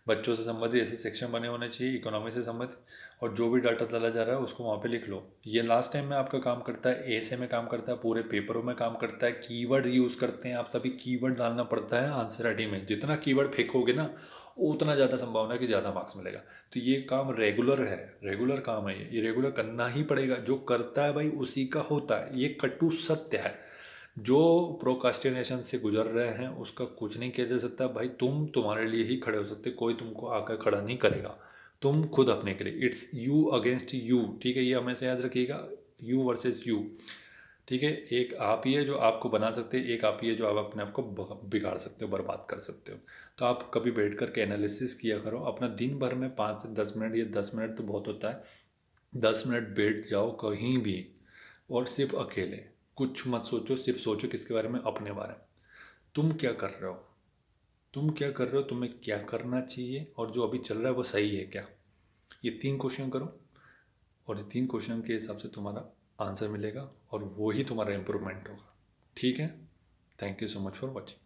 बच्चों से संबंधित, ऐसे सेक्शन बने होने चाहिए, इकोनॉमी से संबंधित। और जो भी डाटा डाला जा रहा है उसको वहाँ पे लिख लो। ये लास्ट टाइम में आपका काम करता है, ऐसे में काम करता है, पूरे पेपरों में काम करता है। कीवर्ड यूज़ करते हैं आप सभी, कीवर्ड डालना पड़ता है आंसर राइटिंग में। जितना कीवर्ड फेंकोगे ना, उतना ज़्यादा संभावना है कि ज़्यादा मार्क्स मिलेगा। तो ये काम रेगुलर है, रेगुलर काम है, ये रेगुलर करना ही पड़ेगा। जो करता है भाई उसी का होता है, ये कटु सत्य है। जो प्रोकास्टिनेशन से गुजर रहे हैं उसका कुछ नहीं किया जा सकता भाई। तुम तुम्हारे लिए ही खड़े हो सकते, कोई तुमको आकर खड़ा नहीं करेगा। तुम खुद अपने के लिए, इट्स यू अगेंस्ट यू। ठीक है, ये हमेशा याद रखिएगा, यू वर्सेस यू। ठीक है, एक आप ही है जो आपको बना सकते हैं, एक आप ही है जो आप अपने आप को बिगाड़ सकते हो, बर्बाद कर सकते हो। तो आप कभी बैठ करके एनालिसिस किया करो अपना। दिन भर में 5 से 10 मिनट, या 10 मिनट तो बहुत होता है, 10 मिनट बैठ जाओ कहीं भी, और सिर्फ अकेले, कुछ मत सोचो, सिर्फ सोचो किसके बारे में? अपने बारे में। तुम क्या कर रहे हो, तुम क्या कर रहे हो, तुम्हें क्या करना चाहिए, और जो अभी चल रहा है वो सही है क्या? ये 3 क्वेश्चन करो और ये 3 क्वेश्चन के हिसाब से तुम्हारा आंसर मिलेगा और वो ही तुम्हारा इम्प्रूवमेंट होगा। ठीक है, thank you so much for watching.